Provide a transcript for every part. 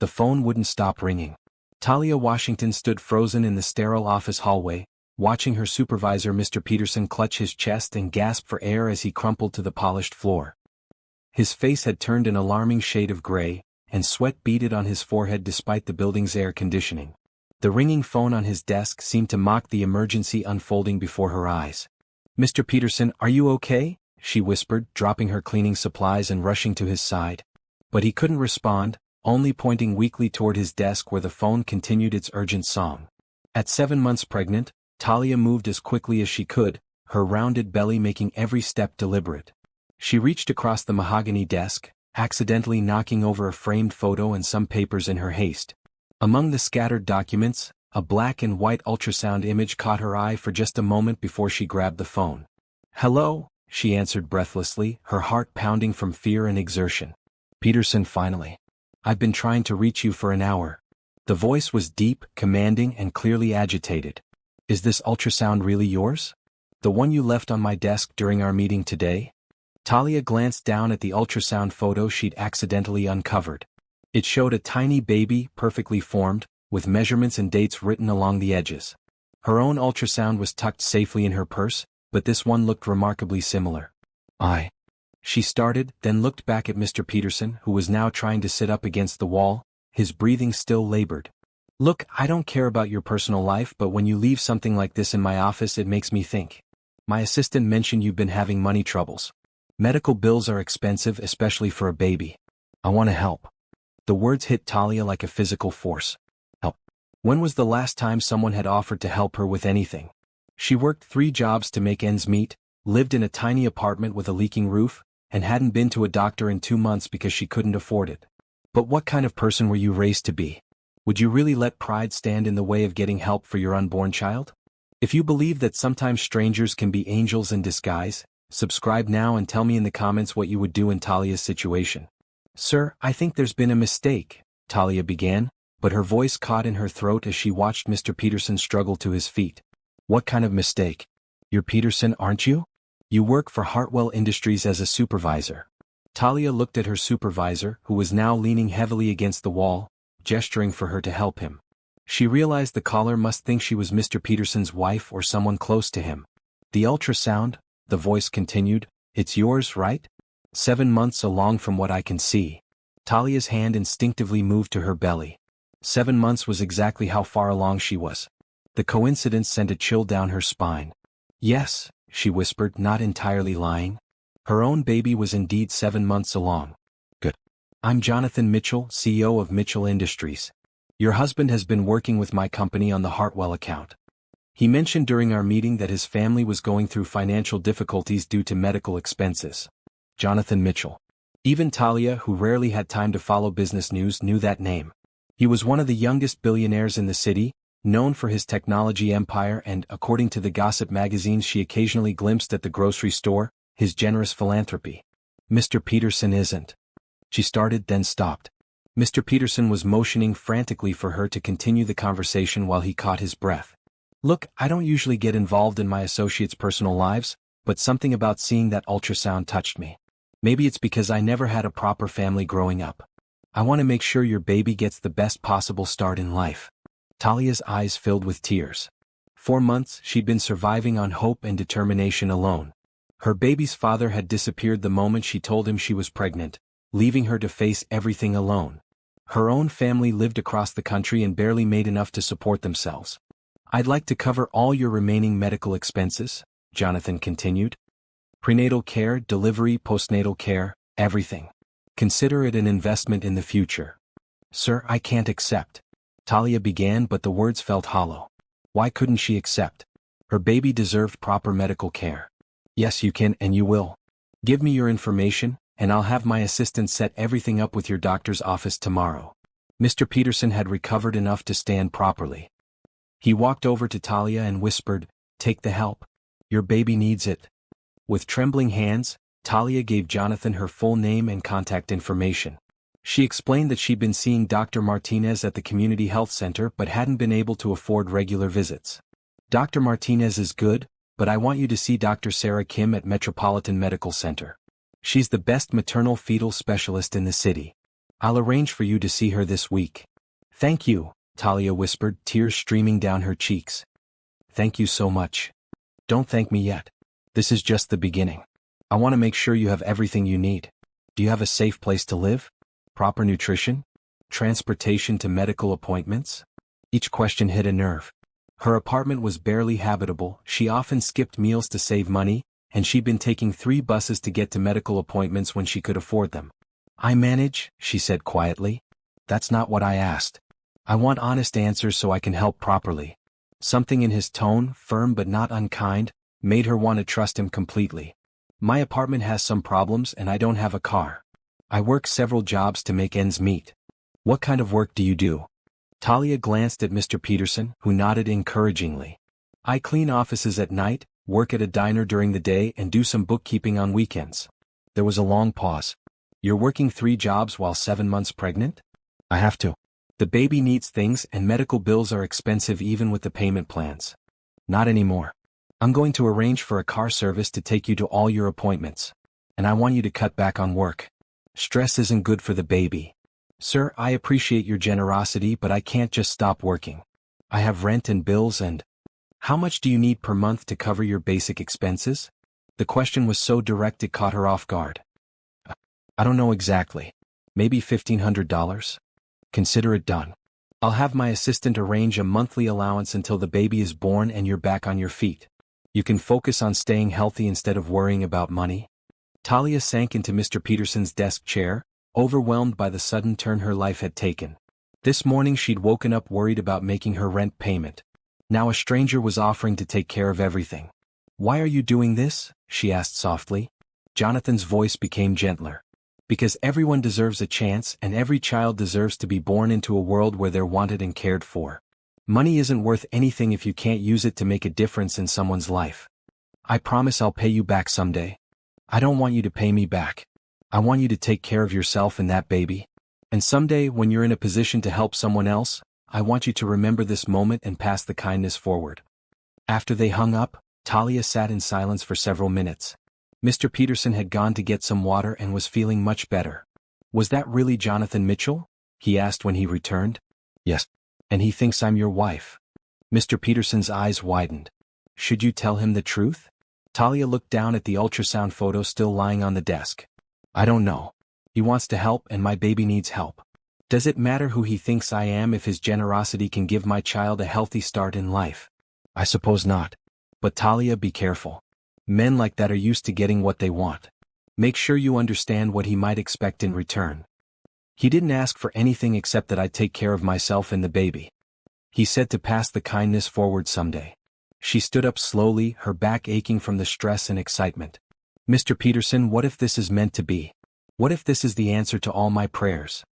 The phone wouldn't stop ringing. Talia Washington stood frozen in the sterile office hallway, watching her supervisor Mr. Peterson clutch his chest and gasp for air as he crumpled to the polished floor. His face had turned an alarming shade of gray, and sweat beaded on his forehead despite the building's air conditioning. The ringing phone on his desk seemed to mock the emergency unfolding before her eyes. "Mr. Peterson, are you okay?" she whispered, dropping her cleaning supplies and rushing to his side. But he couldn't respond, only pointing weakly toward his desk where the phone continued its urgent song. At 7 months pregnant, Talia moved as quickly as she could, her rounded belly making every step deliberate. She reached across the mahogany desk, accidentally knocking over a framed photo and some papers in her haste. Among the scattered documents, a black and white ultrasound image caught her eye for just a moment before she grabbed the phone. "Hello," she answered breathlessly, her heart pounding from fear and exertion. "Peterson, finally. I've been trying to reach you for an hour." The voice was deep, commanding, and clearly agitated. "Is this ultrasound really yours? The one you left on my desk during our meeting today?" Talia glanced down at the ultrasound photo she'd accidentally uncovered. It showed a tiny baby, perfectly formed, with measurements and dates written along the edges. Her own ultrasound was tucked safely in her purse, but this one looked remarkably similar. She started, then looked back at Mr. Peterson, who was now trying to sit up against the wall, his breathing still labored. "Look, I don't care about your personal life, but when you leave something like this in my office it makes me think. My assistant mentioned you've been having money troubles. Medical bills are expensive, especially for a baby. I want to help." The words hit Talia like a physical force. Help. When was the last time someone had offered to help her with anything? She worked 3 jobs to make ends meet, lived in a tiny apartment with a leaking roof, and hadn't been to a doctor in 2 months because she couldn't afford it. But what kind of person were you raised to be? Would you really let pride stand in the way of getting help for your unborn child? If you believe that sometimes strangers can be angels in disguise, subscribe now and tell me in the comments what you would do in Talia's situation. "Sir, I think there's been a mistake," Talia began, but her voice caught in her throat as she watched Mr. Peterson struggle to his feet. "What kind of mistake? You're Peterson, aren't you? You work for Hartwell Industries as a supervisor." Talia looked at her supervisor, who was now leaning heavily against the wall, gesturing for her to help him. She realized the caller must think she was Mr. Peterson's wife or someone close to him. "The ultrasound," the voice continued, "it's yours, right? 7 months along from what I can see." Talia's hand instinctively moved to her belly. 7 months was exactly how far along she was. The coincidence sent a chill down her spine. "Yes," she whispered, not entirely lying. Her own baby was indeed 7 months along. "Good. I'm Jonathan Mitchell, CEO of Mitchell Industries. Your husband has been working with my company on the Hartwell account. He mentioned during our meeting that his family was going through financial difficulties due to medical expenses." Jonathan Mitchell. Even Talia, who rarely had time to follow business news, knew that name. He was one of the youngest billionaires in the city, known for his technology empire and, according to the gossip magazines she occasionally glimpsed at the grocery store, his generous philanthropy. "Mr. Peterson isn't." She started, then stopped. Mr. Peterson was motioning frantically for her to continue the conversation while he caught his breath. "Look, I don't usually get involved in my associates' personal lives, but something about seeing that ultrasound touched me. Maybe it's because I never had a proper family growing up. I want to make sure your baby gets the best possible start in life." Talia's eyes filled with tears. 4 months she'd been surviving on hope and determination alone. Her baby's father had disappeared the moment she told him she was pregnant, leaving her to face everything alone. Her own family lived across the country and barely made enough to support themselves. "I'd like to cover all your remaining medical expenses," Jonathan continued. "Prenatal care, delivery, postnatal care, everything. Consider it an investment in the future." "Sir, I can't accept," Talia began, but the words felt hollow. Why couldn't she accept? Her baby deserved proper medical care. "Yes, you can and you will. Give me your information, and I'll have my assistant set everything up with your doctor's office tomorrow." Mr. Peterson had recovered enough to stand properly. He walked over to Talia and whispered, "Take the help. Your baby needs it." With trembling hands, Talia gave Jonathan her full name and contact information. She explained that she'd been seeing Dr. Martinez at the community health center but hadn't been able to afford regular visits. "Dr. Martinez is good, but I want you to see Dr. Sarah Kim at Metropolitan Medical Center. She's the best maternal fetal specialist in the city. I'll arrange for you to see her this week. Thank you, Talia whispered, tears streaming down her cheeks. Thank you so much. Don't thank me yet. This is just the beginning. I want to make sure you have everything you need. Do you have a safe place to live? Proper nutrition? Transportation to medical appointments? Each question hit a nerve. Her apartment was barely habitable, she often skipped meals to save money, and she'd been taking 3 buses to get to medical appointments when she could afford them. I manage, she said quietly. That's not what I asked. I want honest answers so I can help properly. Something in his tone, firm but not unkind, made her want to trust him completely. My apartment has some problems and I don't have a car. I work several jobs to make ends meet. What kind of work do you do? Talia glanced at Mr. Peterson, who nodded encouragingly. I clean offices at night, work at a diner during the day and do some bookkeeping on weekends. There was a long pause. You're working 3 jobs while 7 months pregnant? I have to. The baby needs things and medical bills are expensive even with the payment plans. Not anymore. I'm going to arrange for a car service to take you to all your appointments. And I want you to cut back on work. Stress isn't good for the baby. Sir, I appreciate your generosity, but I can't just stop working. I have rent and bills and... How much do you need per month to cover your basic expenses? The question was so direct it caught her off guard. I don't know exactly. Maybe $1,500? Consider it done. I'll have my assistant arrange a monthly allowance until the baby is born and you're back on your feet. You can focus on staying healthy instead of worrying about money. Talia sank into Mr. Peterson's desk chair, overwhelmed by the sudden turn her life had taken. This morning she'd woken up worried about making her rent payment. Now a stranger was offering to take care of everything. Why are you doing this? She asked softly. Jonathan's voice became gentler. Because everyone deserves a chance and every child deserves to be born into a world where they're wanted and cared for. Money isn't worth anything if you can't use it to make a difference in someone's life. I promise I'll pay you back someday. I don't want you to pay me back. I want you to take care of yourself and that baby. And someday when you're in a position to help someone else, I want you to remember this moment and pass the kindness forward. After they hung up, Talia sat in silence for several minutes. Mr. Peterson had gone to get some water and was feeling much better. Was that really Jonathan Mitchell? He asked when he returned. Yes. And he thinks I'm your wife. Mr. Peterson's eyes widened. Should you tell him the truth? Talia looked down at the ultrasound photo still lying on the desk. I don't know. He wants to help and my baby needs help. Does it matter who he thinks I am if his generosity can give my child a healthy start in life? I suppose not. But Talia, be careful. Men like that are used to getting what they want. Make sure you understand what he might expect in return. He didn't ask for anything except that I'd take care of myself and the baby. He said to pass the kindness forward someday. She stood up slowly, her back aching from the stress and excitement. Mr. Peterson, what if this is meant to be? What if this is the answer to all my prayers?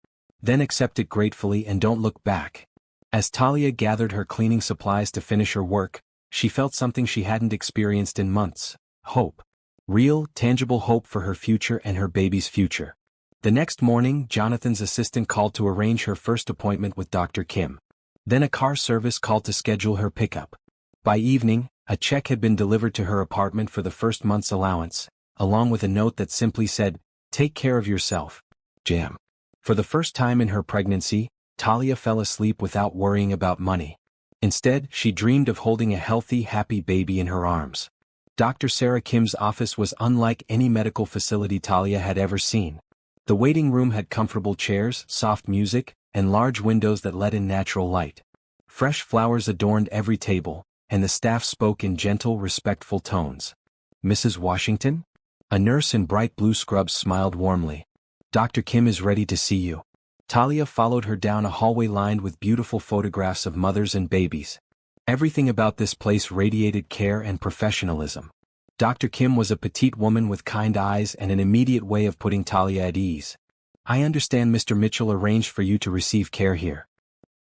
Then accept it gratefully and don't look back. As Talia gathered her cleaning supplies to finish her work, she felt something she hadn't experienced in months. Hope. Real, tangible hope for her future and her baby's future. The next morning, Jonathan's assistant called to arrange her first appointment with Dr. Kim. Then a car service called to schedule her pickup. By evening, a check had been delivered to her apartment for the first month's allowance, along with a note that simply said, "Take care of yourself. Jam." For the first time in her pregnancy, Talia fell asleep without worrying about money. Instead, she dreamed of holding a healthy, happy baby in her arms. Dr. Sarah Kim's office was unlike any medical facility Talia had ever seen. The waiting room had comfortable chairs, soft music, and large windows that let in natural light. Fresh flowers adorned every table, and the staff spoke in gentle, respectful tones. Mrs. Washington? A nurse in bright blue scrubs smiled warmly. Dr. Kim is ready to see you. Talia followed her down a hallway lined with beautiful photographs of mothers and babies. Everything about this place radiated care and professionalism. Dr. Kim was a petite woman with kind eyes and an immediate way of putting Talia at ease. I understand Mr. Mitchell arranged for you to receive care here.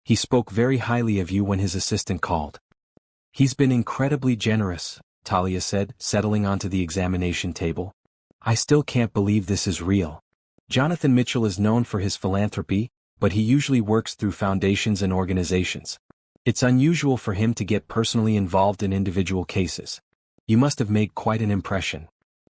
He spoke very highly of you when his assistant called. He's been incredibly generous, Talia said, settling onto the examination table. I still can't believe this is real. Jonathan Mitchell is known for his philanthropy, but he usually works through foundations and organizations. It's unusual for him to get personally involved in individual cases. You must have made quite an impression.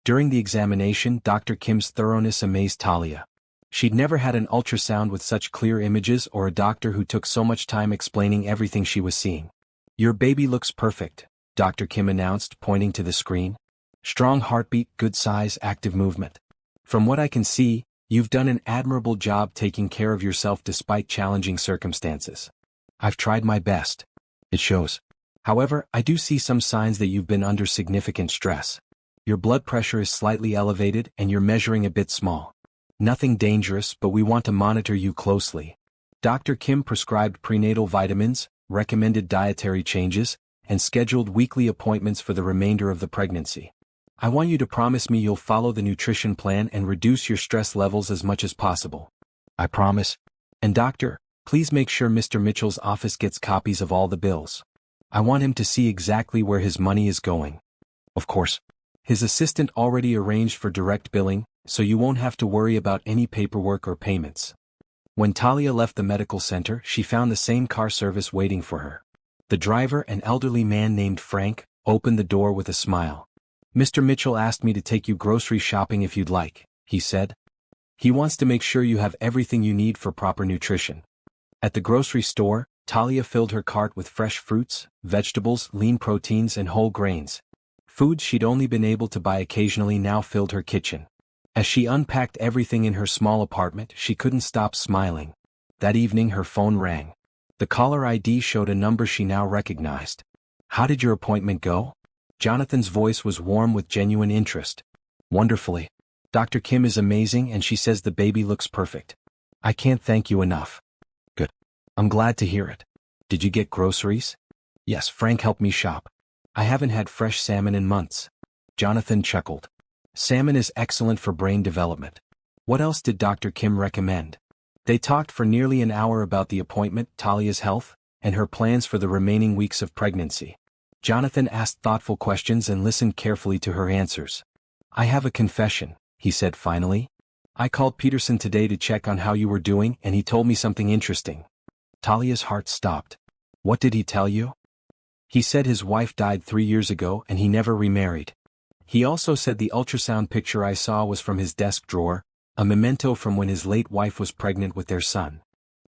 During the examination, Dr. Kim's thoroughness amazed Talia. She'd never had an ultrasound with such clear images or a doctor who took so much time explaining everything she was seeing. "Your baby looks perfect," Dr. Kim announced, pointing to the screen. "Strong heartbeat, good size, active movement. From what I can see, you've done an admirable job taking care of yourself despite challenging circumstances. I've tried my best. It shows. However, I do see some signs that you've been under significant stress. Your blood pressure is slightly elevated and you're measuring a bit small. Nothing dangerous, but we want to monitor you closely." Dr. Kim prescribed prenatal vitamins, recommended dietary changes, and scheduled weekly appointments for the remainder of the pregnancy. "I want you to promise me you'll follow the nutrition plan and reduce your stress levels as much as possible." "I promise. And doctor, please make sure Mr. Mitchell's office gets copies of all the bills. I want him to see exactly where his money is going." "Of course." His assistant already arranged for direct billing, so you won't have to worry about any paperwork or payments. When Talia left the medical center, she found the same car service waiting for her. The driver, an elderly man named Frank, opened the door with a smile. "Mr. Mitchell asked me to take you grocery shopping if you'd like," he said. "He wants to make sure you have everything you need for proper nutrition." At the grocery store, Talia filled her cart with fresh fruits, vegetables, lean proteins, and whole grains. Foods she'd only been able to buy occasionally now filled her kitchen. As she unpacked everything in her small apartment, she couldn't stop smiling. That evening her phone rang. The caller ID showed a number she now recognized. "How did your appointment go?" Jonathan's voice was warm with genuine interest. "Wonderfully. Dr. Kim is amazing and she says the baby looks perfect. I can't thank you enough." "Good. I'm glad to hear it. Did you get groceries?" "Yes, Frank helped me shop. I haven't had fresh salmon in months." Jonathan chuckled. "Salmon is excellent for brain development. What else did Dr. Kim recommend?" They talked for nearly an hour about the appointment, Talia's health, and her plans for the remaining weeks of pregnancy. Jonathan asked thoughtful questions and listened carefully to her answers. "I have a confession," he said finally. "I called Peterson today to check on how you were doing and he told me something interesting." Talia's heart stopped. "What did he tell you?" "He said his wife died 3 years ago and he never remarried. He also said the ultrasound picture I saw was from his desk drawer, a memento from when his late wife was pregnant with their son."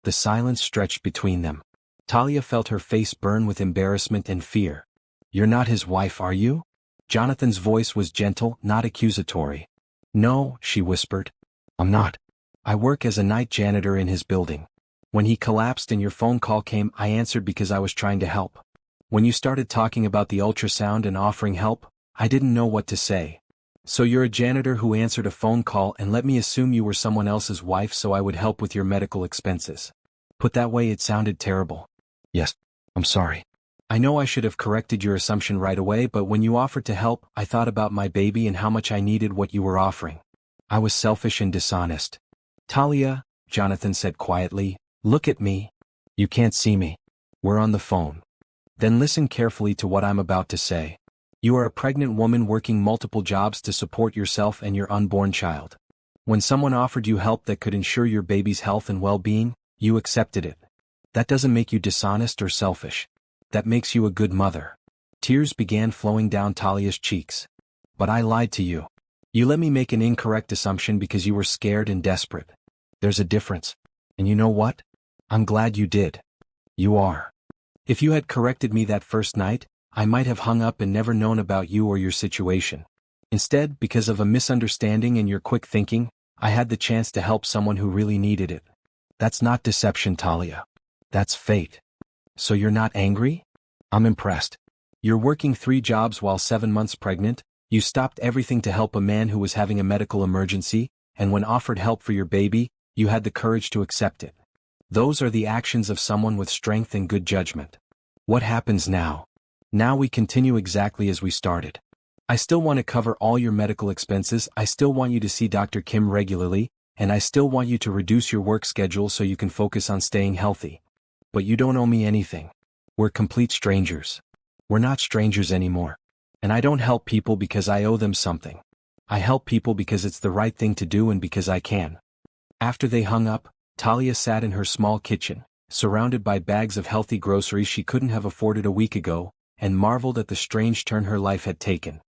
The silence stretched between them. Talia felt her face burn with embarrassment and fear. "You're not his wife, are you?" Jonathan's voice was gentle, not accusatory. "No," she whispered. "I'm not. I work as a night janitor in his building. When he collapsed and your phone call came, I answered because I was trying to help. When you started talking about the ultrasound and offering help, I didn't know what to say. So you're a janitor who answered a phone call and let me assume you were someone else's wife so I would help with your medical expenses. Put that way it sounded terrible." "Yes, I'm sorry. I know I should have corrected your assumption right away, but when you offered to help, I thought about my baby and how much I needed what you were offering. I was selfish and dishonest." "Talia," Jonathan said quietly, "look at me. You can't see me. We're on the phone. Then listen carefully to what I'm about to say. You are a pregnant woman working multiple jobs to support yourself and your unborn child. When someone offered you help that could ensure your baby's health and well-being, you accepted it. That doesn't make you dishonest or selfish. That makes you a good mother." Tears began flowing down Talia's cheeks. "But I lied to you. You let me make an incorrect assumption because you were scared and desperate. There's a difference. And you know what? I'm glad you did. You are. If you had corrected me that first night, I might have hung up and never known about you or your situation. Instead, because of a misunderstanding and your quick thinking, I had the chance to help someone who really needed it. That's not deception, Talia. That's fate. So you're not angry? I'm impressed. You're working 3 jobs while 7 months pregnant, you stopped everything to help a man who was having a medical emergency, and when offered help for your baby, you had the courage to accept it. Those are the actions of someone with strength and good judgment. What happens now? Now we continue exactly as we started. I still want to cover all your medical expenses, I still want you to see Dr. Kim regularly, and I still want you to reduce your work schedule so you can focus on staying healthy. But you don't owe me anything. We're complete strangers. We're not strangers anymore. And I don't help people because I owe them something. I help people because it's the right thing to do and because I can." After they hung up, Talia sat in her small kitchen, surrounded by bags of healthy groceries she couldn't have afforded a week ago, and marveled at the strange turn her life had taken.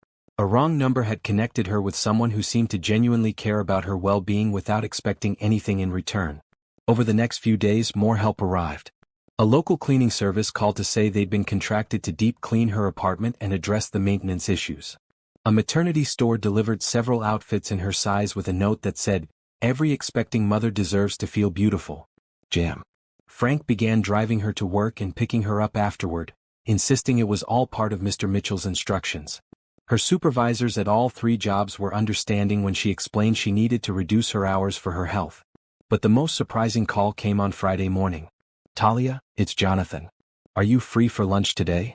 A wrong number had connected her with someone who seemed to genuinely care about her well-being without expecting anything in return. Over the next few days, more help arrived. A local cleaning service called to say they'd been contracted to deep clean her apartment and address the maintenance issues. A maternity store delivered several outfits in her size with a note that said, "Every expecting mother deserves to feel beautiful. Jam." Frank began driving her to work and picking her up afterward, insisting it was all part of Mr. Mitchell's instructions. Her supervisors at all three jobs were understanding when she explained she needed to reduce her hours for her health. But the most surprising call came on Friday morning. "Talia, it's Jonathan. Are you free for lunch today?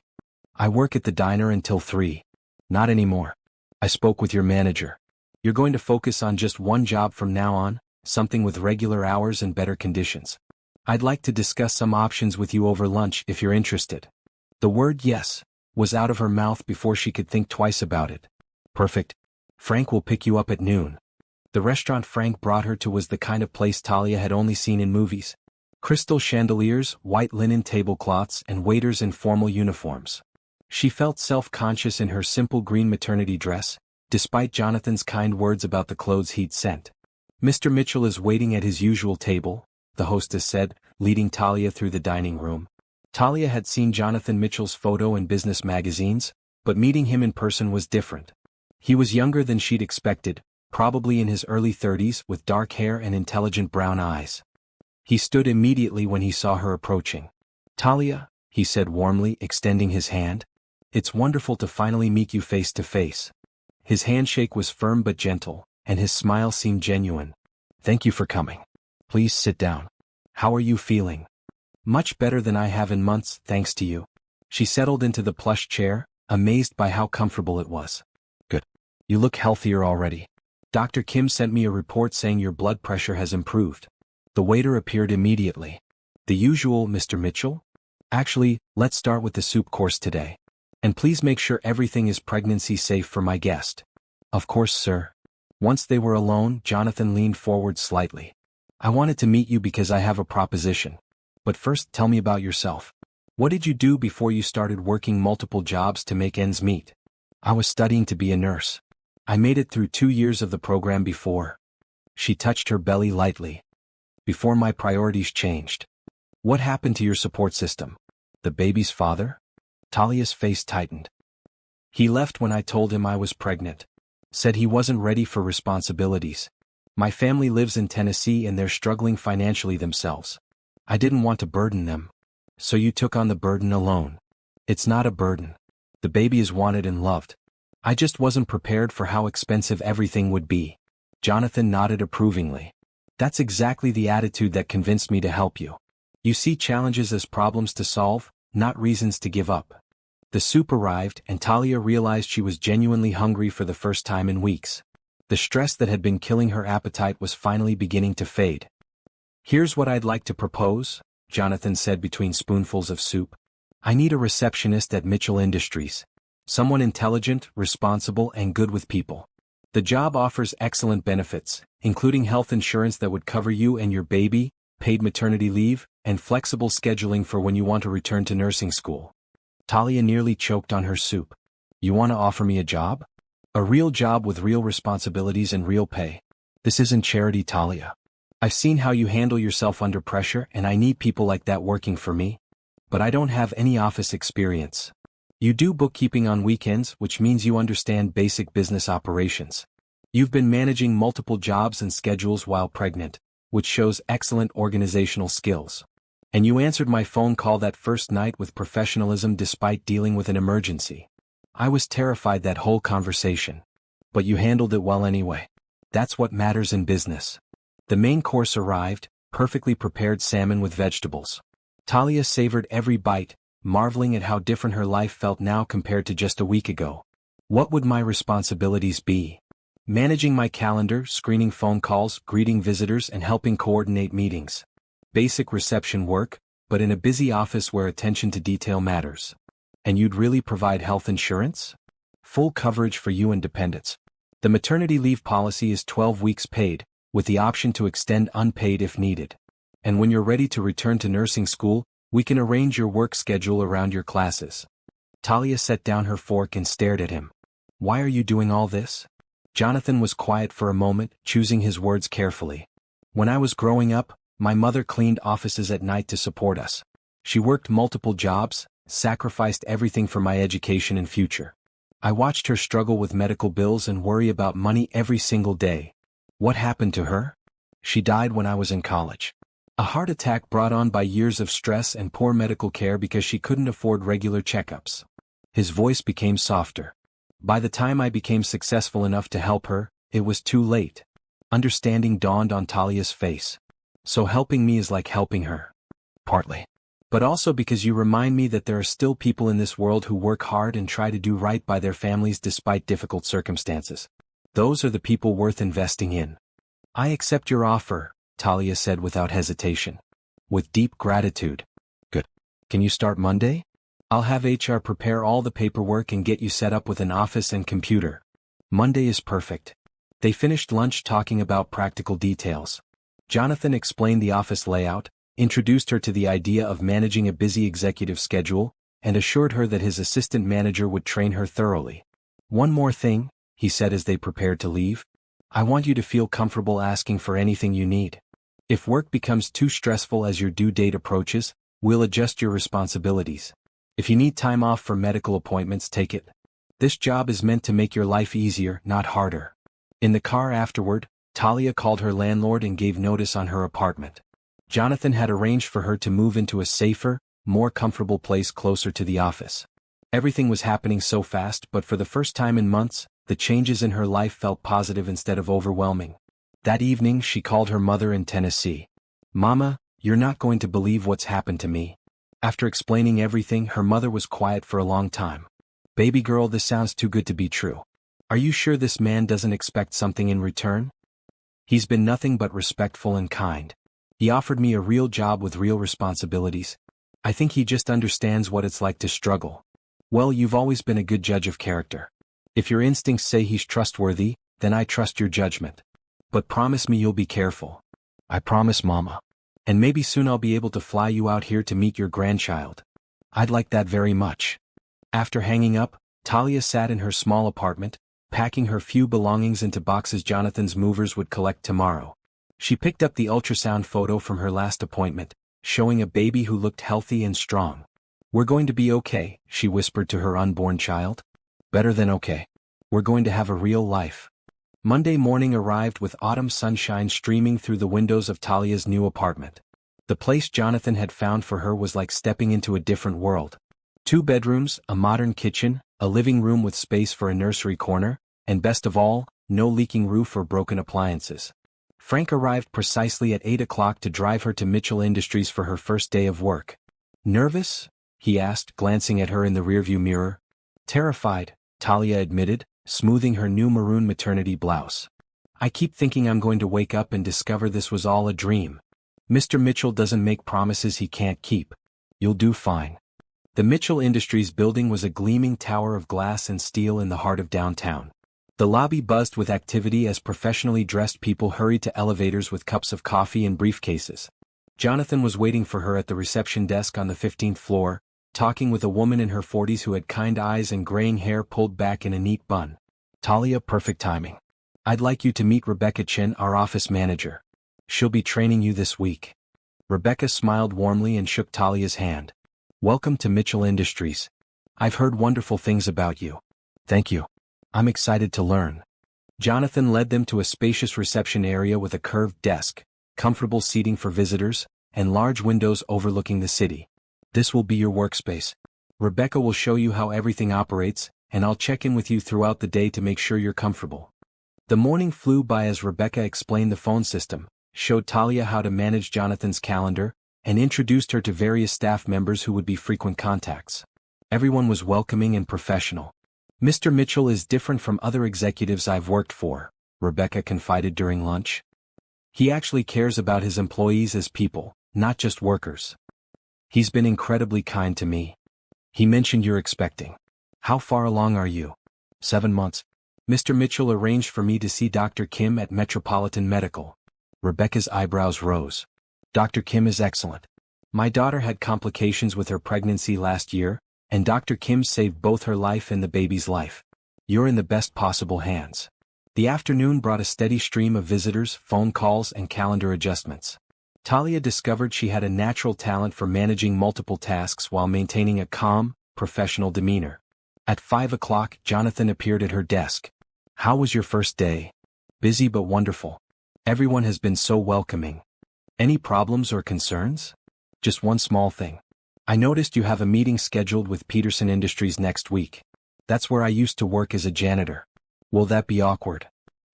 I work at the diner until 3. Not anymore. I spoke with your manager. You're going to focus on just one job from now on, something with regular hours and better conditions. I'd like to discuss some options with you over lunch if you're interested." The word "yes" was out of her mouth before she could think twice about it. "Perfect. Frank will pick you up at noon." The restaurant Frank brought her to was the kind of place Talia had only seen in movies. Crystal chandeliers, white linen tablecloths, and waiters in formal uniforms. She felt self-conscious in her simple green maternity dress, despite Jonathan's kind words about the clothes he'd sent. "Mr. Mitchell is waiting at his usual table," the hostess said, leading Talia through the dining room. Talia had seen Jonathan Mitchell's photo in business magazines, but meeting him in person was different. He was younger than she'd expected, probably in his early 30s, with dark hair and intelligent brown eyes. He stood immediately when he saw her approaching. "Talia," he said warmly, extending his hand. "It's wonderful to finally meet you face to face." His handshake was firm but gentle, and his smile seemed genuine. "Thank you for coming. Please sit down. How are you feeling?" "Much better than I have in months, thanks to you." She settled into the plush chair, amazed by how comfortable it was. "Good. You look healthier already. Dr. Kim sent me a report saying your blood pressure has improved." The waiter appeared immediately. "The usual, Mr. Mitchell? Actually, let's start with the soup course today. And please make sure everything is pregnancy safe for my guest." "Of course, sir." Once they were alone, Jonathan leaned forward slightly. "I wanted to meet you because I have a proposition. But first, tell me about yourself. What did you do before you started working multiple jobs to make ends meet?" "I was studying to be a nurse. I made it through 2 years of the program before." She touched her belly lightly. "Before my priorities changed." "What happened to your support system? The baby's father?" Talia's face tightened. "He left when I told him I was pregnant. Said he wasn't ready for responsibilities. My family lives in Tennessee and they're struggling financially themselves. I didn't want to burden them. So you took on the burden alone." "It's not a burden. The baby is wanted and loved. I just wasn't prepared for how expensive everything would be." Jonathan nodded approvingly. "That's exactly the attitude that convinced me to help you. You see challenges as problems to solve, not reasons to give up." The soup arrived, and Talia realized she was genuinely hungry for the first time in weeks. The stress that had been killing her appetite was finally beginning to fade. "Here's what I'd like to propose," Jonathan said between spoonfuls of soup. "I need a receptionist at Mitchell Industries. Someone intelligent, responsible, and good with people. The job offers excellent benefits, including health insurance that would cover you and your baby, paid maternity leave, and flexible scheduling for when you want to return to nursing school." Talia nearly choked on her soup. "You want to offer me a job? A real job with real responsibilities and real pay? This isn't charity, Talia. I've seen how you handle yourself under pressure and I need people like that working for me. But I don't have any office experience. You do bookkeeping on weekends, which means you understand basic business operations. You've been managing multiple jobs and schedules while pregnant, which shows excellent organizational skills. And you answered my phone call that first night with professionalism despite dealing with an emergency. I was terrified that whole conversation. But you handled it well anyway. That's what matters in business." The main course arrived, perfectly prepared salmon with vegetables. Talia savored every bite, marveling at how different her life felt now compared to just a week ago. "What would my responsibilities be?" "Managing my calendar, screening phone calls, greeting visitors, and helping coordinate meetings. Basic reception work, but in a busy office where attention to detail matters." "And you'd really provide health insurance?" "Full coverage for you and dependents. The maternity leave policy is 12 weeks paid, with the option to extend unpaid if needed. And when you're ready to return to nursing school, we can arrange your work schedule around your classes." Talia set down her fork and stared at him. Why are you doing all this? Jonathan was quiet for a moment, choosing his words carefully. When I was growing up, my mother cleaned offices at night to support us. She worked multiple jobs, sacrificed everything for my education and future. I watched her struggle with medical bills and worry about money every single day. What happened to her? She died when I was in college. A heart attack brought on by years of stress and poor medical care because she couldn't afford regular checkups. His voice became softer. By the time I became successful enough to help her, it was too late. Understanding dawned on Talia's face. So helping me is like helping her. Partly. But also because you remind me that there are still people in this world who work hard and try to do right by their families despite difficult circumstances. Those are the people worth investing in. I accept your offer, Talia said without hesitation. With deep gratitude. Good. Can you start Monday? I'll have HR prepare all the paperwork and get you set up with an office and computer. Monday is perfect. They finished lunch talking about practical details. Jonathan explained the office layout, introduced her to the idea of managing a busy executive schedule, and assured her that his assistant manager would train her thoroughly. One more thing, he said as they prepared to leave. I want you to feel comfortable asking for anything you need. If work becomes too stressful as your due date approaches, we'll adjust your responsibilities. If you need time off for medical appointments, take it. This job is meant to make your life easier, not harder. In the car afterward, Talia called her landlord and gave notice on her apartment. Jonathan had arranged for her to move into a safer, more comfortable place closer to the office. Everything was happening so fast, but for the first time in months, the changes in her life felt positive instead of overwhelming. That evening she called her mother in Tennessee. Mama, you're not going to believe what's happened to me. After explaining everything, her mother was quiet for a long time. Baby girl, this sounds too good to be true. Are you sure this man doesn't expect something in return? He's been nothing but respectful and kind. He offered me a real job with real responsibilities. I think he just understands what it's like to struggle. Well, you've always been a good judge of character. If your instincts say he's trustworthy, then I trust your judgment. But promise me you'll be careful. I promise, Mama. And maybe soon I'll be able to fly you out here to meet your grandchild. I'd like that very much. After hanging up, Talia sat in her small apartment, packing her few belongings into boxes Jonathan's movers would collect tomorrow. She picked up the ultrasound photo from her last appointment, showing a baby who looked healthy and strong. We're going to be okay, she whispered to her unborn child. Better than okay. We're going to have a real life. Monday morning arrived with autumn sunshine streaming through the windows of Talia's new apartment. The place Jonathan had found for her was like stepping into a different world. 2 bedrooms, a modern kitchen, a living room with space for a nursery corner, and best of all, no leaking roof or broken appliances. Frank arrived precisely at 8 o'clock to drive her to Mitchell Industries for her first day of work. Nervous? He asked, glancing at her in the rearview mirror. Terrified, Talia admitted, smoothing her new maroon maternity blouse. I keep thinking I'm going to wake up and discover this was all a dream. Mr. Mitchell doesn't make promises he can't keep. You'll do fine. The Mitchell Industries building was a gleaming tower of glass and steel in the heart of downtown. The lobby buzzed with activity as professionally dressed people hurried to elevators with cups of coffee and briefcases. Jonathan was waiting for her at the reception desk on the 15th floor, talking with a woman in her 40s who had kind eyes and graying hair pulled back in a neat bun. Talia, perfect timing. I'd like you to meet Rebecca Chin, our office manager. She'll be training you this week. Rebecca smiled warmly and shook Talia's hand. Welcome to Mitchell Industries. I've heard wonderful things about you. Thank you. I'm excited to learn. Jonathan led them to a spacious reception area with a curved desk, comfortable seating for visitors, and large windows overlooking the city. This will be your workspace. Rebecca will show you how everything operates, and I'll check in with you throughout the day to make sure you're comfortable. The morning flew by as Rebecca explained the phone system, showed Talia how to manage Jonathan's calendar, and introduced her to various staff members who would be frequent contacts. Everyone was welcoming and professional. Mr. Mitchell is different from other executives I've worked for, Rebecca confided during lunch. He actually cares about his employees as people, not just workers. He's been incredibly kind to me. He mentioned you're expecting. How far along are you? 7 months. Mr. Mitchell arranged for me to see Dr. Kim at Metropolitan Medical. Rebecca's eyebrows rose. Dr. Kim is excellent. My daughter had complications with her pregnancy last year, and Dr. Kim saved both her life and the baby's life. You're in the best possible hands. The afternoon brought a steady stream of visitors, phone calls, and calendar adjustments. Talia discovered she had a natural talent for managing multiple tasks while maintaining a calm, professional demeanor. At 5 o'clock, Jonathan appeared at her desk. How was your first day? Busy but wonderful. Everyone has been so welcoming. Any problems or concerns? Just one small thing. I noticed you have a meeting scheduled with Peterson Industries next week. That's where I used to work as a janitor. Will that be awkward?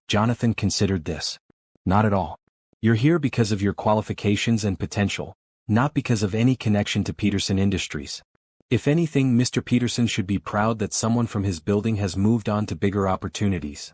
Jonathan considered this. Not at all. You're here because of your qualifications and potential, not because of any connection to Peterson Industries. If anything, Mr. Peterson should be proud that someone from his building has moved on to bigger opportunities.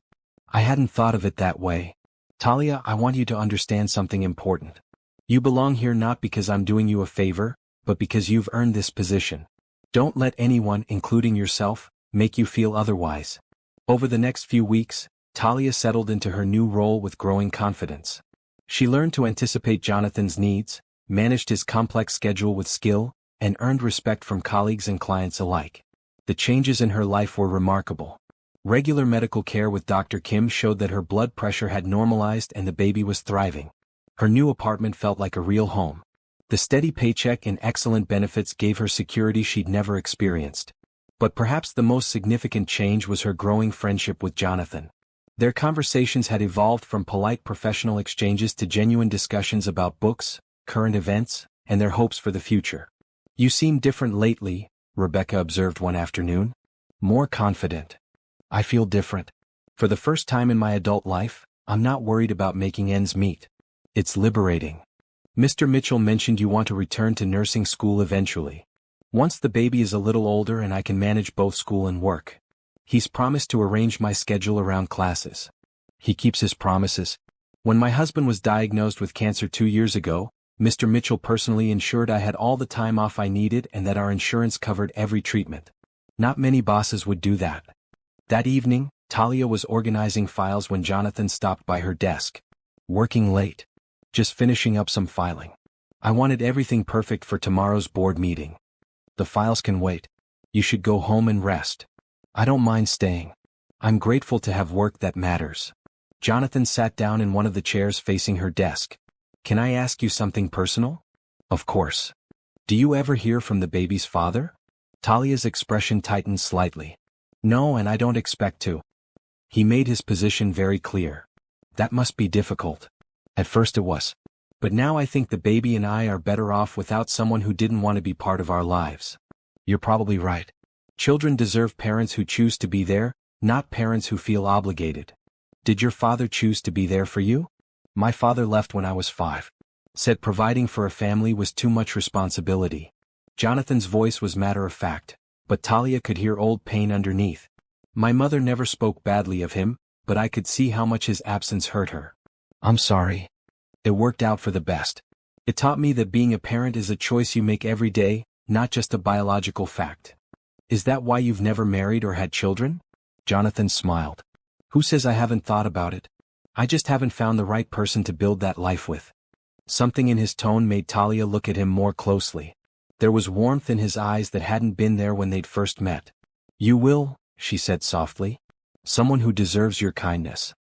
I hadn't thought of it that way. Talia, I want you to understand something important. You belong here not because I'm doing you a favor, but because you've earned this position. Don't let anyone, including yourself, make you feel otherwise. Over the next few weeks, Talia settled into her new role with growing confidence. She learned to anticipate Jonathan's needs, managed his complex schedule with skill, and earned respect from colleagues and clients alike. The changes in her life were remarkable. Regular medical care with Dr. Kim showed that her blood pressure had normalized and the baby was thriving. Her new apartment felt like a real home. The steady paycheck and excellent benefits gave her security she'd never experienced. But perhaps the most significant change was her growing friendship with Jonathan. Their conversations had evolved from polite professional exchanges to genuine discussions about books, current events, and their hopes for the future. You seem different lately, Rebecca observed one afternoon. More confident. I feel different. For the first time in my adult life, I'm not worried about making ends meet. It's liberating. Mr. Mitchell mentioned you want to return to nursing school eventually. Once the baby is a little older and I can manage both school and work. He's promised to arrange my schedule around classes. He keeps his promises. When my husband was diagnosed with cancer 2 years ago, Mr. Mitchell personally ensured I had all the time off I needed and that our insurance covered every treatment. Not many bosses would do that. That evening, Talia was organizing files when Jonathan stopped by her desk. Working late. Just finishing up some filing. I wanted everything perfect for tomorrow's board meeting. The files can wait. You should go home and rest. I don't mind staying. I'm grateful to have work that matters. Jonathan sat down in one of the chairs facing her desk. Can I ask you something personal? Of course. Do you ever hear from the baby's father? Talia's expression tightened slightly. No, and I don't expect to. He made his position very clear. That must be difficult. At first it was. But now I think the baby and I are better off without someone who didn't want to be part of our lives. You're probably right. Children deserve parents who choose to be there, not parents who feel obligated. Did your father choose to be there for you? My father left when I was 5. Said providing for a family was too much responsibility. Jonathan's voice was matter-of-fact, but Talia could hear old pain underneath. My mother never spoke badly of him, but I could see how much his absence hurt her. I'm sorry. It worked out for the best. It taught me that being a parent is a choice you make every day, not just a biological fact. Is that why you've never married or had children? Jonathan smiled. Who says I haven't thought about it? I just haven't found the right person to build that life with. Something in his tone made Talia look at him more closely. There was warmth in his eyes that hadn't been there when they'd first met. You will, she said softly. Someone who deserves your kindness.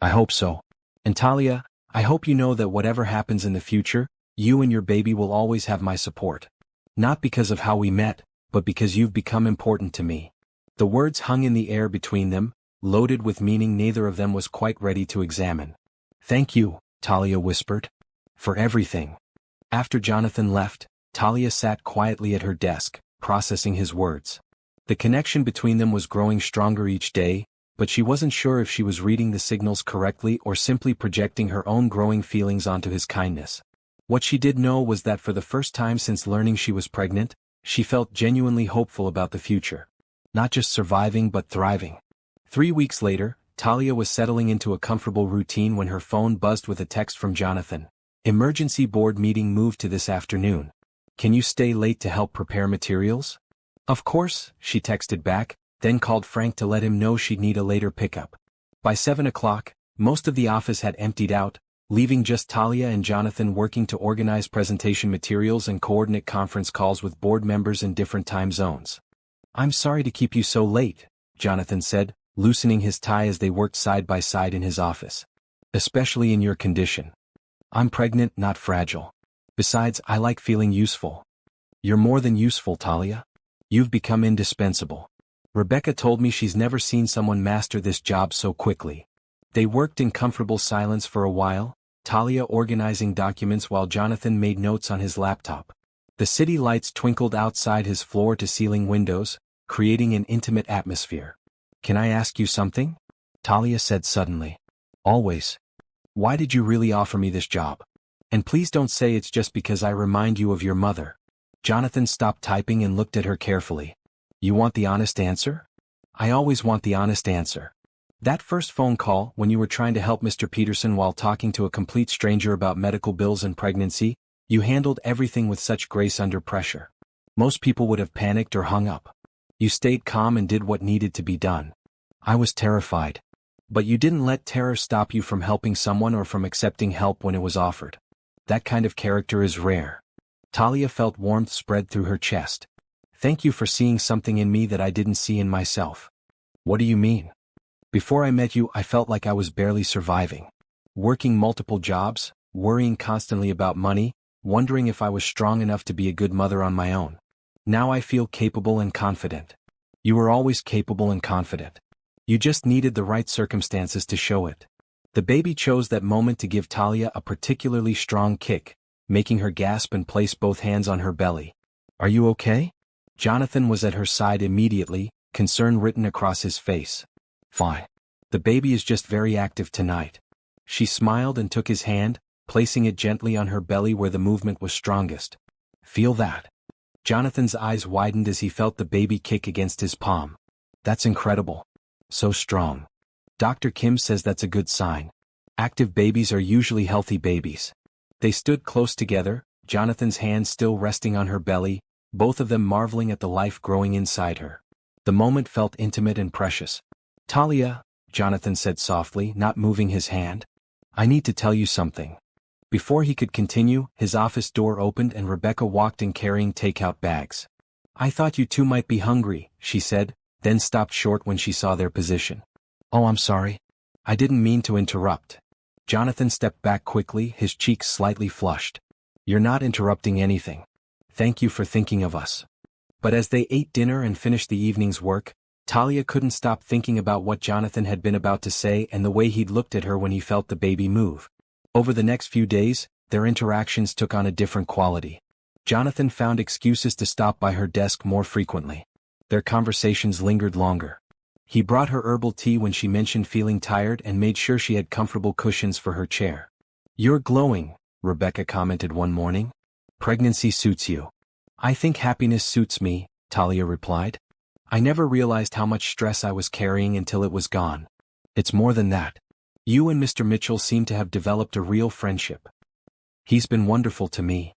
I hope so. And Talia, I hope you know that whatever happens in the future, you and your baby will always have my support. Not because of how we met, but because you've become important to me. The words hung in the air between them, loaded with meaning neither of them was quite ready to examine. Thank you, Talia whispered. For everything. After Jonathan left, Talia sat quietly at her desk, processing his words. The connection between them was growing stronger each day, but she wasn't sure if she was reading the signals correctly or simply projecting her own growing feelings onto his kindness. What she did know was that for the first time since learning she was pregnant, she felt genuinely hopeful about the future. Not just surviving but thriving. 3 weeks later, Talia was settling into a comfortable routine when her phone buzzed with a text from Jonathan. Emergency board meeting moved to this afternoon. Can you stay late to help prepare materials? Of course, she texted back, then called Frank to let him know she'd need a later pickup. By 7 o'clock, most of the office had emptied out, leaving just Talia and Jonathan working to organize presentation materials and coordinate conference calls with board members in different time zones. I'm sorry to keep you so late, Jonathan said, loosening his tie as they worked side by side in his office. Especially in your condition. I'm pregnant, not fragile. Besides, I like feeling useful. You're more than useful, Talia. You've become indispensable. Rebecca told me she's never seen someone master this job so quickly. They worked in comfortable silence for a while, Talia organizing documents while Jonathan made notes on his laptop. The city lights twinkled outside his floor-to-ceiling windows, creating an intimate atmosphere. Can I ask you something? Talia said suddenly. Always. Why did you really offer me this job? And please don't say it's just because I remind you of your mother. Jonathan stopped typing and looked at her carefully. You want the honest answer? I always want the honest answer. That first phone call, when you were trying to help Mr. Peterson while talking to a complete stranger about medical bills and pregnancy, you handled everything with such grace under pressure. Most people would have panicked or hung up. You stayed calm and did what needed to be done. I was terrified. But you didn't let terror stop you from helping someone or from accepting help when it was offered. That kind of character is rare. Talia felt warmth spread through her chest. Thank you for seeing something in me that I didn't see in myself. What do you mean? Before I met you, I felt like I was barely surviving. Working multiple jobs, worrying constantly about money, wondering if I was strong enough to be a good mother on my own. Now I feel capable and confident. You were always capable and confident. You just needed the right circumstances to show it. The baby chose that moment to give Talia a particularly strong kick, making her gasp and place both hands on her belly. Are you okay? Jonathan was at her side immediately, concern written across his face. Fine. The baby is just very active tonight. She smiled and took his hand, placing it gently on her belly where the movement was strongest. Feel that? Jonathan's eyes widened as he felt the baby kick against his palm. That's incredible. So strong. Dr. Kim says that's a good sign. Active babies are usually healthy babies. They stood close together, Jonathan's hand still resting on her belly, both of them marveling at the life growing inside her. The moment felt intimate and precious. Talia, Jonathan said softly, not moving his hand. I need to tell you something. Before he could continue, his office door opened and Rebecca walked in carrying takeout bags. I thought you two might be hungry, she said, then stopped short when she saw their position. Oh, I'm sorry. I didn't mean to interrupt. Jonathan stepped back quickly, his cheeks slightly flushed. You're not interrupting anything. Thank you for thinking of us. But as they ate dinner and finished the evening's work, Talia couldn't stop thinking about what Jonathan had been about to say and the way he'd looked at her when he felt the baby move. Over the next few days, their interactions took on a different quality. Jonathan found excuses to stop by her desk more frequently. Their conversations lingered longer. He brought her herbal tea when she mentioned feeling tired and made sure she had comfortable cushions for her chair. You're glowing, Rebecca commented one morning. Pregnancy suits you. I think happiness suits me, Talia replied. I never realized how much stress I was carrying until it was gone. It's more than that. You and Mr. Mitchell seem to have developed a real friendship. He's been wonderful to me.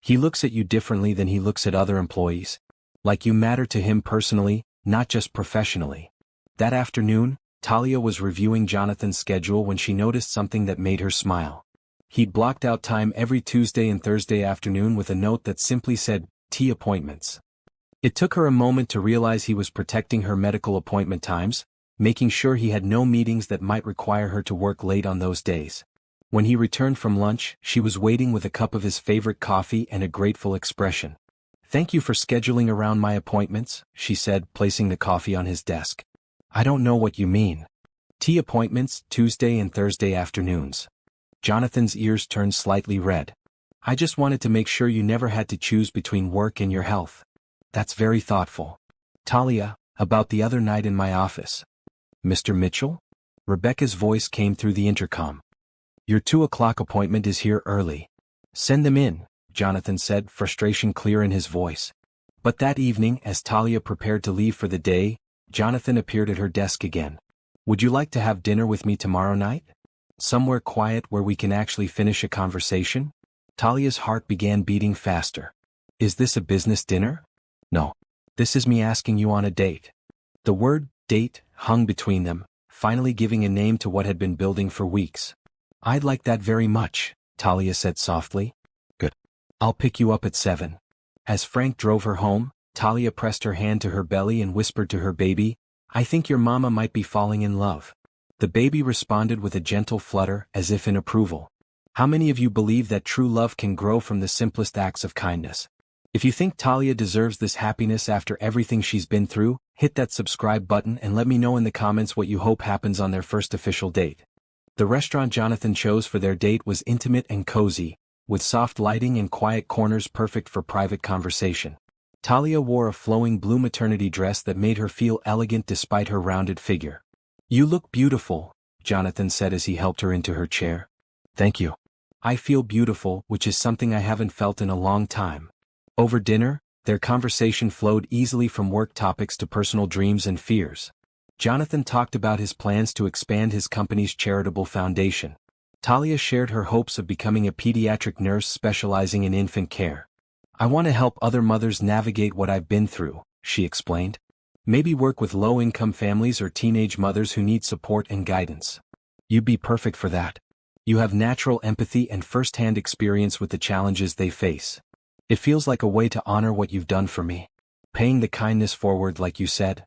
He looks at you differently than he looks at other employees. Like you matter to him personally, not just professionally. That afternoon, Talia was reviewing Jonathan's schedule when she noticed something that made her smile. He'd blocked out time every Tuesday and Thursday afternoon with a note that simply said, tea appointments. It took her a moment to realize he was protecting her medical appointment times, making sure he had no meetings that might require her to work late on those days. When he returned from lunch, she was waiting with a cup of his favorite coffee and a grateful expression. Thank you for scheduling around my appointments, she said, placing the coffee on his desk. I don't know what you mean. Tea appointments, Tuesday and Thursday afternoons. Jonathan's ears turned slightly red. I just wanted to make sure you never had to choose between work and your health. That's very thoughtful. Talia, about the other night in my office. Mr. Mitchell? Rebecca's voice came through the intercom. Your 2:00 appointment is here early. Send them in, Jonathan said, frustration clear in his voice. But that evening, as Talia prepared to leave for the day, Jonathan appeared at her desk again. Would you like to have dinner with me tomorrow night? Somewhere quiet where we can actually finish a conversation? Talia's heart began beating faster. Is this a business dinner? No. This is me asking you on a date. The word date hung between them, finally giving a name to what had been building for weeks. I'd like that very much, Talia said softly. Good. I'll pick you up at 7. As Frank drove her home, Talia pressed her hand to her belly and whispered to her baby, I think your mama might be falling in love. The baby responded with a gentle flutter, as if in approval. How many of you believe that true love can grow from the simplest acts of kindness? If you think Talia deserves this happiness after everything she's been through, hit that subscribe button and let me know in the comments what you hope happens on their first official date. The restaurant Jonathan chose for their date was intimate and cozy, with soft lighting and quiet corners perfect for private conversation. Talia wore a flowing blue maternity dress that made her feel elegant despite her rounded figure. "You look beautiful," Jonathan said as he helped her into her chair. "Thank you. I feel beautiful, which is something I haven't felt in a long time." Over dinner, their conversation flowed easily from work topics to personal dreams and fears. Jonathan talked about his plans to expand his company's charitable foundation. Talia shared her hopes of becoming a pediatric nurse specializing in infant care. "I want to help other mothers navigate what I've been through," she explained. "Maybe work with low-income families or teenage mothers who need support and guidance. You'd be perfect for that. You have natural empathy and first-hand experience with the challenges they face. It feels like a way to honor what you've done for me, paying the kindness forward like you said."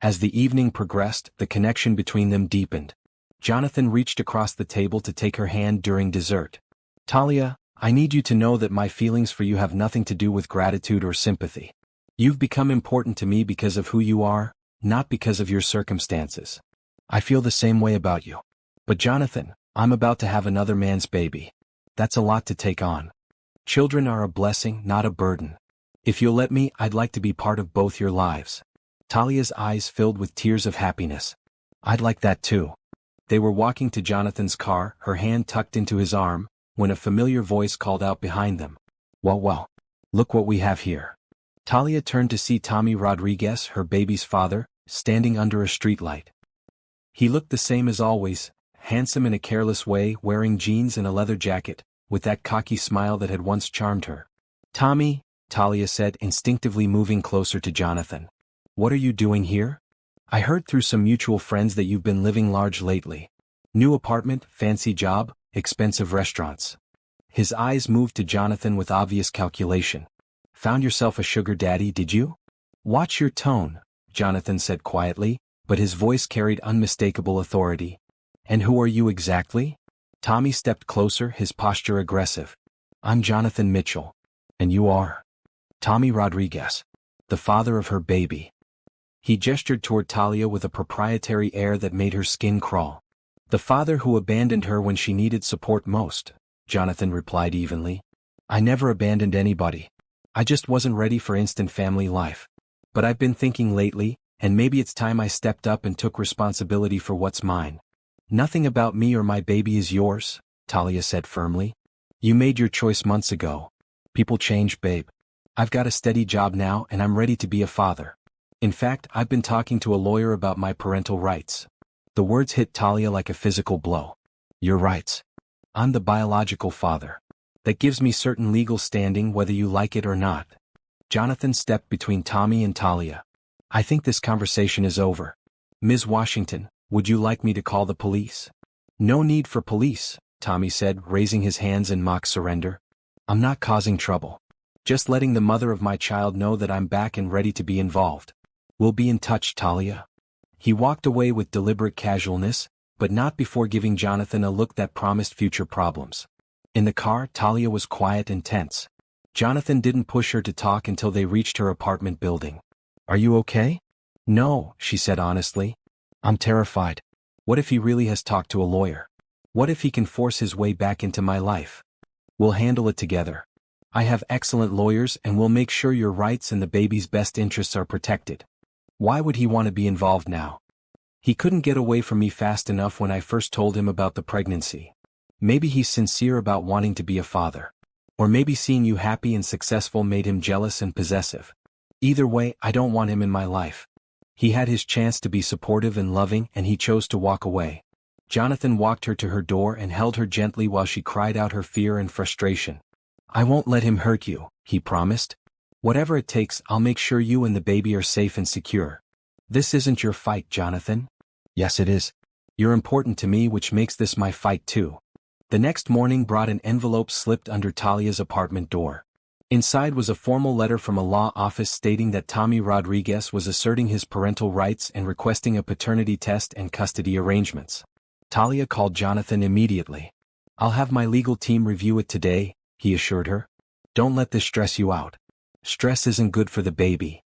As the evening progressed, the connection between them deepened. Jonathan reached across the table to take her hand during dessert. "Talia, I need you to know that my feelings for you have nothing to do with gratitude or sympathy. You've become important to me because of who you are, not because of your circumstances. I feel the same way about you. But Jonathan, I'm about to have another man's baby. That's a lot to take on. Children are a blessing, not a burden. If you'll let me, I'd like to be part of both your lives." Talia's eyes filled with tears of happiness. "I'd like that too." They were walking to Jonathan's car, her hand tucked into his arm, when a familiar voice called out behind them. Well, look what we have here." Talia turned to see Tommy Rodriguez, her baby's father, standing under a streetlight. He looked the same as always, handsome in a careless way, wearing jeans and a leather jacket, with that cocky smile that had once charmed her. "Tommy," Talia said, instinctively moving closer to Jonathan. "What are you doing here? I heard through some mutual friends that you've been living large lately. New apartment, fancy job, expensive restaurants." His eyes moved to Jonathan with obvious calculation. "Found yourself a sugar daddy, did you?" "Watch your tone," Jonathan said quietly, but his voice carried unmistakable authority. "And who are you exactly?" Tommy stepped closer, his posture aggressive. "I'm Jonathan Mitchell. And you are?" "Tommy Rodriguez. The father of her baby." He gestured toward Talia with a proprietary air that made her skin crawl. "The father who abandoned her when she needed support most," Jonathan replied evenly. "I never abandoned anybody. I just wasn't ready for instant family life. But I've been thinking lately, and maybe it's time I stepped up and took responsibility for what's mine." "Nothing about me or my baby is yours," Talia said firmly. "You made your choice months ago. People change, babe. I've got a steady job now and I'm ready to be a father. In fact, I've been talking to a lawyer about my parental rights." The words hit Talia like a physical blow. "Your rights? I'm the biological father. That gives me certain legal standing whether you like it or not." Jonathan stepped between Tommy and Talia. "I think this conversation is over. Ms. Washington, would you like me to call the police?" "No need for police," Tommy said, raising his hands in mock surrender. "I'm not causing trouble. Just letting the mother of my child know that I'm back and ready to be involved. We'll be in touch, Talia." He walked away with deliberate casualness, but not before giving Jonathan a look that promised future problems. In the car, Talia was quiet and tense. Jonathan didn't push her to talk until they reached her apartment building. "Are you okay?" "No," she said honestly. "I'm terrified. What if he really has talked to a lawyer? What if he can force his way back into my life?" "We'll handle it together. I have excellent lawyers and we'll make sure your rights and the baby's best interests are protected." Why would he want to be involved now? He couldn't get away from me fast enough when I first told him about the pregnancy. Maybe he's sincere about wanting to be a father. Or maybe seeing you happy and successful made him jealous and possessive. Either way, I don't want him in my life. He had his chance to be supportive and loving and he chose to walk away. Jonathan walked her to her door and held her gently while she cried out her fear and frustration. "I won't let him hurt you," he promised. "Whatever it takes, I'll make sure you and the baby are safe and secure." "This isn't your fight, Jonathan." "Yes, it is. You're important to me, which makes this my fight too." The next morning brought an envelope slipped under Talia's apartment door. Inside was a formal letter from a law office stating that Tommy Rodriguez was asserting his parental rights and requesting a paternity test and custody arrangements. Talia called Jonathan immediately. "I'll have my legal team review it today," he assured her. "Don't let this stress you out. Stress isn't good for the baby."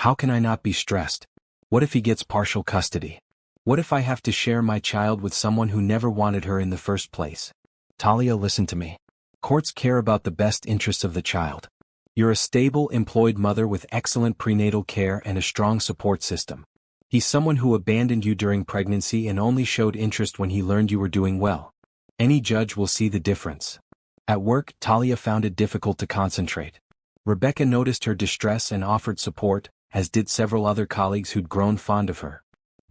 "How can I not be stressed? What if he gets partial custody? What if I have to share my child with someone who never wanted her in the first place?" "Talia, listen to me. Courts care about the best interests of the child. You're a stable, employed mother with excellent prenatal care and a strong support system. He's someone who abandoned you during pregnancy and only showed interest when he learned you were doing well. Any judge will see the difference." At work, Talia found it difficult to concentrate. Rebecca noticed her distress and offered support, as did several other colleagues who'd grown fond of her.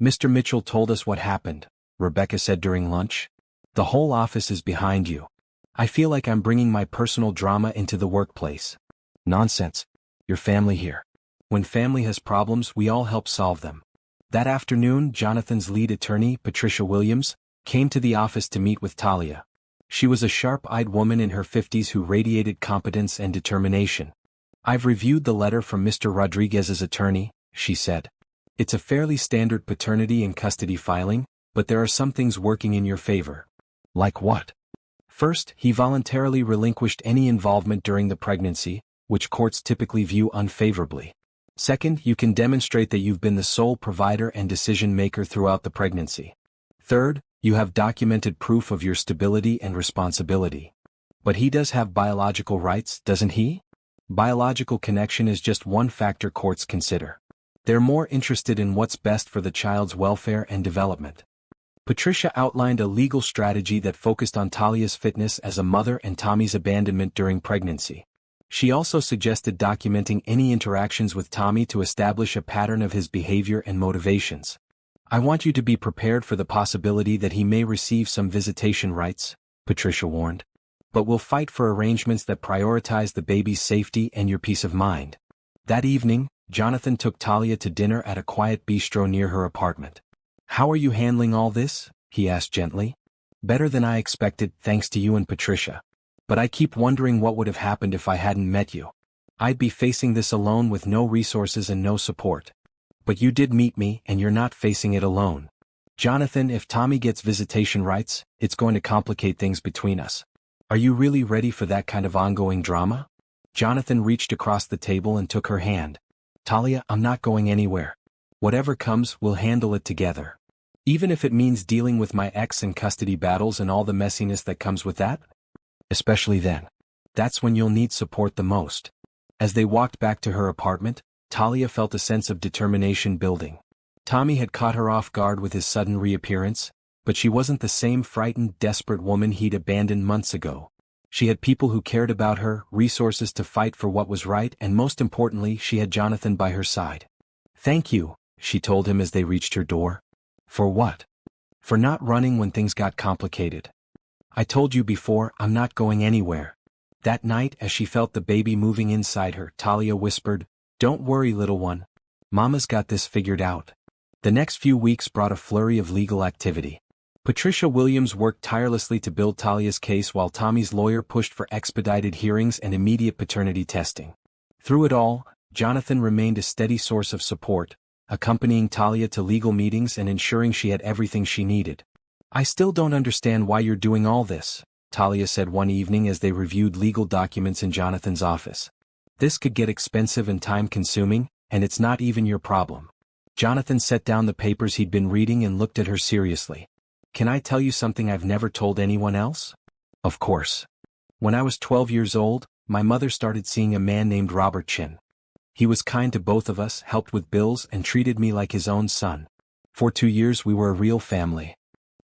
"Mr. Mitchell told us what happened," Rebecca said during lunch. "The whole office is behind you. I feel like I'm bringing my personal drama into the workplace." "Nonsense. Your family here. When family has problems, we all help solve them." That afternoon, Jonathan's lead attorney, Patricia Williams, came to the office to meet with Talia. She was a sharp-eyed woman in her 50s who radiated competence and determination. "I've reviewed the letter from Mr. Rodriguez's attorney," she said. "It's a fairly standard paternity and custody filing, but there are some things working in your favor." "Like what?" "First, he voluntarily relinquished any involvement during the pregnancy, which courts typically view unfavorably. Second, you can demonstrate that you've been the sole provider and decision-maker throughout the pregnancy. Third, you have documented proof of your stability and responsibility. But he does have biological rights, doesn't he? Biological connection is just one factor courts consider. They're more interested in what's best for the child's welfare and development." Patricia outlined a legal strategy that focused on Talia's fitness as a mother and Tommy's abandonment during pregnancy. She also suggested documenting any interactions with Tommy to establish a pattern of his behavior and motivations. "I want you to be prepared for the possibility that he may receive some visitation rights," Patricia warned. "But we'll fight for arrangements that prioritize the baby's safety and your peace of mind." That evening, Jonathan took Talia to dinner at a quiet bistro near her apartment. "How are you handling all this?" he asked gently. "Better than I expected, thanks to you and Patricia. But I keep wondering what would have happened if I hadn't met you. I'd be facing this alone with no resources and no support. But you did meet me and you're not facing it alone. Jonathan, if Tommy gets visitation rights, it's going to complicate things between us. Are you really ready for that kind of ongoing drama?" Jonathan reached across the table and took her hand. "Talia, I'm not going anywhere. Whatever comes, we'll handle it together. Even if it means dealing with my ex and custody battles and all the messiness that comes with that? Especially then. That's when you'll need support the most." As they walked back to her apartment, Talia felt a sense of determination building. Tommy had caught her off guard with his sudden reappearance, but she wasn't the same frightened, desperate woman he'd abandoned months ago. She had people who cared about her, resources to fight for what was right, and most importantly, she had Jonathan by her side. "Thank you," she told him as they reached her door. "For what?" "For not running when things got complicated. I told you before, I'm not going anywhere." That night, as she felt the baby moving inside her, Talia whispered, "Don't worry, little one. Mama's got this figured out." The next few weeks brought a flurry of legal activity. Patricia Williams worked tirelessly to build Talia's case while Tommy's lawyer pushed for expedited hearings and immediate paternity testing. Through it all, Jonathan remained a steady source of support, accompanying Talia to legal meetings and ensuring she had everything she needed. "I still don't understand why you're doing all this," Talia said one evening as they reviewed legal documents in Jonathan's office. "This could get expensive and time-consuming, and it's not even your problem." Jonathan set down the papers he'd been reading and looked at her seriously. "Can I tell you something I've never told anyone else?" "Of course." "When I was 12 years old, my mother started seeing a man named Robert Chin. He was kind to both of us, helped with bills, and treated me like his own son. For 2 years we were a real family.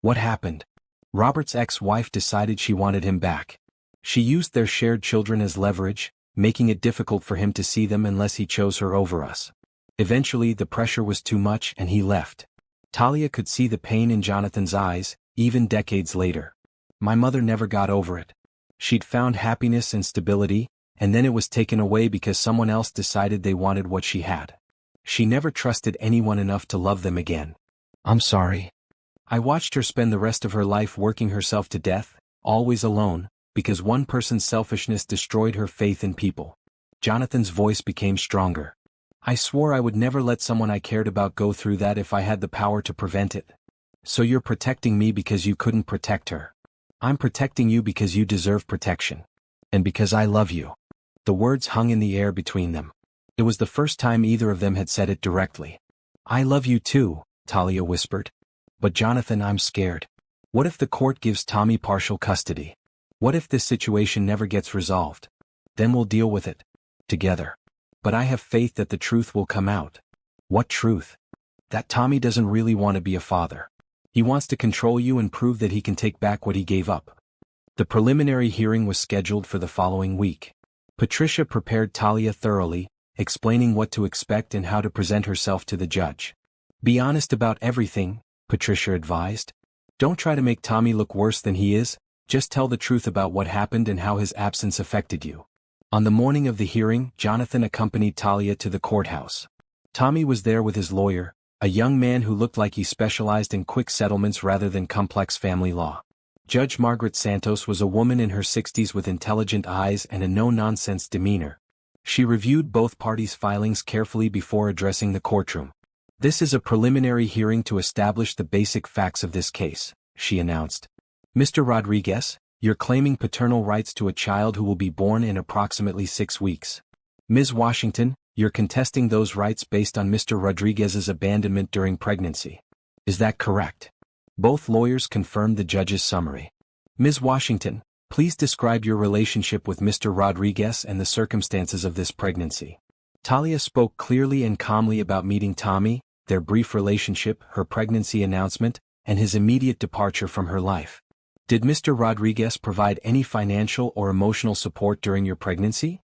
What happened? Robert's ex-wife decided she wanted him back. She used their shared children as leverage, making it difficult for him to see them unless he chose her over us. Eventually the pressure was too much and he left." Talia could see the pain in Jonathan's eyes, even decades later. "My mother never got over it. She'd found happiness and stability, and then it was taken away because someone else decided they wanted what she had. She never trusted anyone enough to love them again." "I'm sorry." "I watched her spend the rest of her life working herself to death, always alone, because one person's selfishness destroyed her faith in people. Jonathan's voice became stronger. I swore I would never let someone I cared about go through that if I had the power to prevent it. So you're protecting me because you couldn't protect her. I'm protecting you because you deserve protection. And because I love you. The words hung in the air between them. It was the first time either of them had said it directly. I love you too, Talia whispered. But Jonathan, I'm scared. What if the court gives Tommy partial custody? What if this situation never gets resolved? Then we'll deal with it. Together. But I have faith that the truth will come out. What truth? That Tommy doesn't really want to be a father. He wants to control you and prove that he can take back what he gave up. The preliminary hearing was scheduled for the following week. Patricia prepared Talia thoroughly, explaining what to expect and how to present herself to the judge. Be honest about everything, Patricia advised. Don't try to make Tommy look worse than he is, just tell the truth about what happened and how his absence affected you. On the morning of the hearing, Jonathan accompanied Talia to the courthouse. Tommy was there with his lawyer, a young man who looked like he specialized in quick settlements rather than complex family law. Judge Margaret Santos was a woman in her 60s with intelligent eyes and a no-nonsense demeanor. She reviewed both parties' filings carefully before addressing the courtroom. This is a preliminary hearing to establish the basic facts of this case, she announced. Mr. Rodriguez, you're claiming paternal rights to a child who will be born in approximately 6 weeks. Ms. Washington, you're contesting those rights based on Mr. Rodriguez's abandonment during pregnancy. Is that correct? Both lawyers confirmed the judge's summary. Ms. Washington, please describe your relationship with Mr. Rodriguez and the circumstances of this pregnancy. Talia spoke clearly and calmly about meeting Tommy, their brief relationship, her pregnancy announcement, and his immediate departure from her life. Did Mr. Rodriguez provide any financial or emotional support during your pregnancy?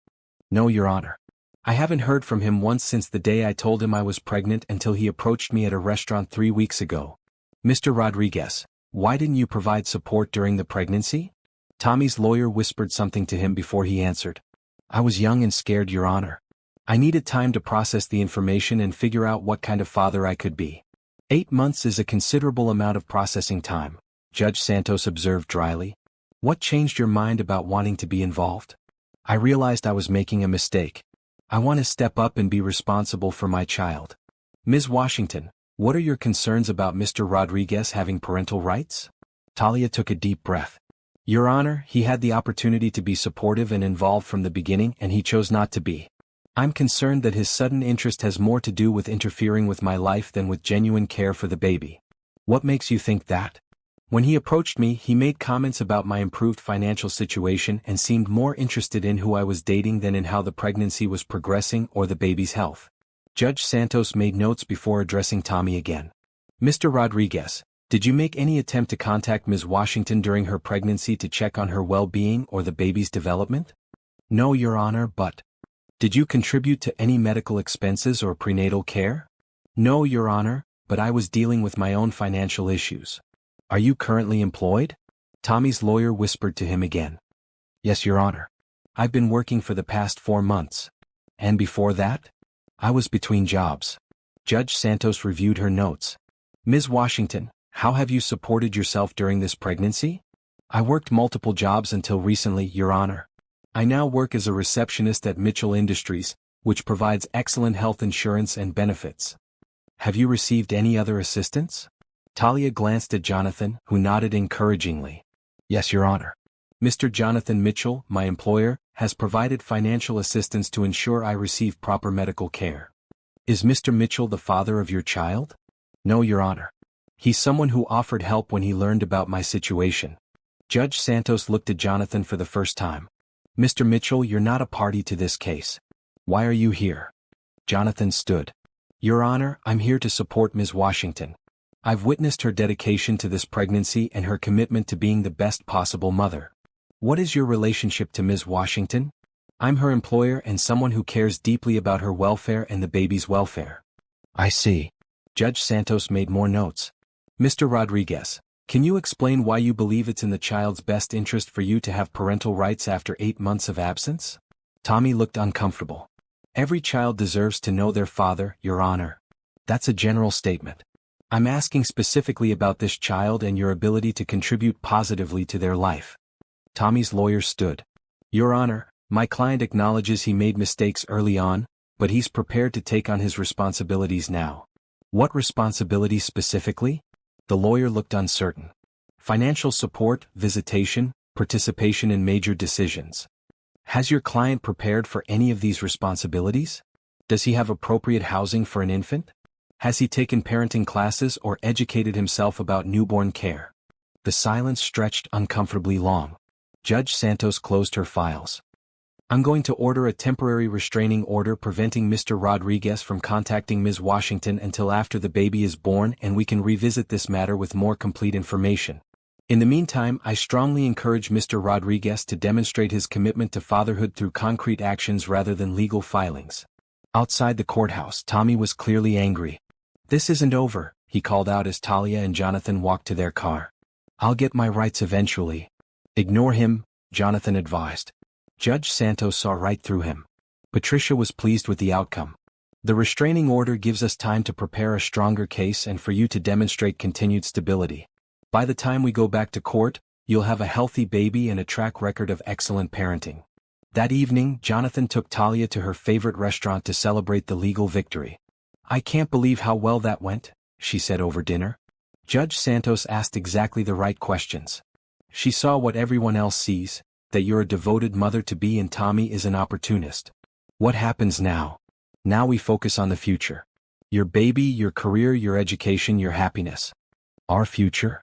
No, Your Honor. I haven't heard from him once since the day I told him I was pregnant until he approached me at a restaurant 3 weeks ago. Mr. Rodriguez, why didn't you provide support during the pregnancy? Tommy's lawyer whispered something to him before he answered. I was young and scared, Your Honor. I needed time to process the information and figure out what kind of father I could be. 8 months is a considerable amount of processing time, Judge Santos observed dryly. What changed your mind about wanting to be involved? I realized I was making a mistake. I want to step up and be responsible for my child. Ms. Washington, what are your concerns about Mr. Rodriguez having parental rights? Talia took a deep breath. Your Honor, he had the opportunity to be supportive and involved from the beginning and he chose not to be. I'm concerned that his sudden interest has more to do with interfering with my life than with genuine care for the baby. What makes you think that? When he approached me, he made comments about my improved financial situation and seemed more interested in who I was dating than in how the pregnancy was progressing or the baby's health. Judge Santos made notes before addressing Tommy again. Mr. Rodriguez, did you make any attempt to contact Ms. Washington during her pregnancy to check on her well-being or the baby's development? No, Your Honor, but... Did you contribute to any medical expenses or prenatal care? No, Your Honor, but I was dealing with my own financial issues. Are you currently employed? Tommy's lawyer whispered to him again. Yes, Your Honor. I've been working for the past 4 months. And before that? I was between jobs. Judge Santos reviewed her notes. Ms. Washington, how have you supported yourself during this pregnancy? I worked multiple jobs until recently, Your Honor. I now work as a receptionist at Mitchell Industries, which provides excellent health insurance and benefits. Have you received any other assistance? Talia glanced at Jonathan, who nodded encouragingly. Yes, Your Honor. Mr. Jonathan Mitchell, my employer, has provided financial assistance to ensure I receive proper medical care. Is Mr. Mitchell the father of your child? No, Your Honor. He's someone who offered help when he learned about my situation. Judge Santos looked at Jonathan for the first time. Mr. Mitchell, you're not a party to this case. Why are you here? Jonathan stood. Your Honor, I'm here to support Ms. Washington. I've witnessed her dedication to this pregnancy and her commitment to being the best possible mother. What is your relationship to Ms. Washington? I'm her employer and someone who cares deeply about her welfare and the baby's welfare. I see. Judge Santos made more notes. Mr. Rodriguez, can you explain why you believe it's in the child's best interest for you to have parental rights after 8 months of absence? Tommy looked uncomfortable. Every child deserves to know their father, Your Honor. That's a general statement. I'm asking specifically about this child and your ability to contribute positively to their life. Tommy's lawyer stood. Your Honor, My client acknowledges he made mistakes early on, but he's prepared to take on his responsibilities now. What responsibilities specifically? The lawyer looked uncertain. Financial support, visitation, participation in major decisions. Has your client prepared for any of these responsibilities? Does he have appropriate housing for an infant? Has he taken parenting classes or educated himself about newborn care? The silence stretched uncomfortably long. Judge Santos closed her files. I'm going to order a temporary restraining order preventing Mr. Rodriguez from contacting Ms. Washington until after the baby is born, and we can revisit this matter with more complete information. In the meantime, I strongly encourage Mr. Rodriguez to demonstrate his commitment to fatherhood through concrete actions rather than legal filings. Outside the courthouse, Tommy was clearly angry. This isn't over, he called out as Talia and Jonathan walked to their car. I'll get my rights eventually. Ignore him, Jonathan advised. Judge Santos saw right through him. Patricia was pleased with the outcome. The restraining order gives us time to prepare a stronger case and for you to demonstrate continued stability. By the time we go back to court, you'll have a healthy baby and a track record of excellent parenting. That evening, Jonathan took Talia to her favorite restaurant to celebrate the legal victory. I can't believe how well that went, she said over dinner. Judge Santos asked exactly the right questions. She saw what everyone else sees, that you're a devoted mother-to-be and Tommy is an opportunist. What happens now? Now we focus on the future. Your baby, your career, your education, your happiness. Our future?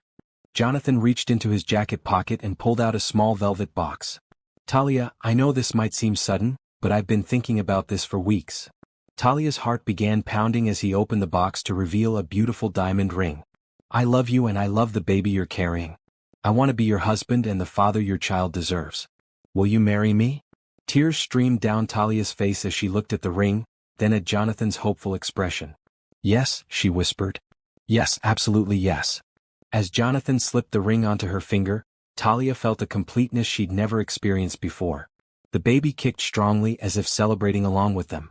Jonathan reached into his jacket pocket and pulled out a small velvet box. Talia, I know this might seem sudden, but I've been thinking about this for weeks. Talia's heart began pounding as he opened the box to reveal a beautiful diamond ring. I love you and I love the baby you're carrying. I want to be your husband and the father your child deserves. Will you marry me? Tears streamed down Talia's face as she looked at the ring, then at Jonathan's hopeful expression. Yes, she whispered. Yes, absolutely yes. As Jonathan slipped the ring onto her finger, Talia felt a completeness she'd never experienced before. The baby kicked strongly as if celebrating along with them.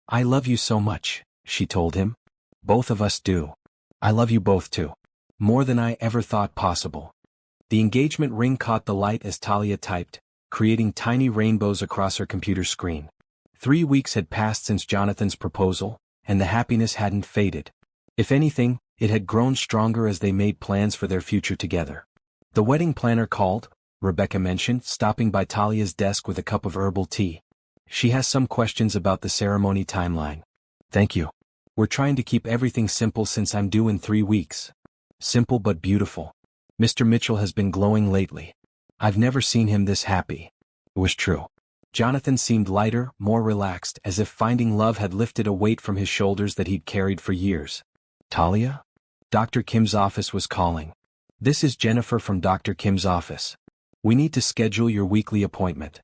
I love you so much, she told him. Both of us do. I love you both too. More than I ever thought possible. The engagement ring caught the light as Talia typed, creating tiny rainbows across her computer screen. 3 weeks had passed since Jonathan's proposal, and the happiness hadn't faded. If anything, it had grown stronger as they made plans for their future together. The wedding planner called, Rebecca mentioned, stopping by Talia's desk with a cup of herbal tea. She has some questions about the ceremony timeline. Thank you. We're trying to keep everything simple since I'm due in 3 weeks. Simple but beautiful. Mr. Mitchell has been glowing lately. I've never seen him this happy. It was true. Jonathan seemed lighter, more relaxed, as if finding love had lifted a weight from his shoulders that he'd carried for years. Talia? Dr. Kim's office was calling. This is Jennifer from Dr. Kim's office. We need to schedule your weekly appointment.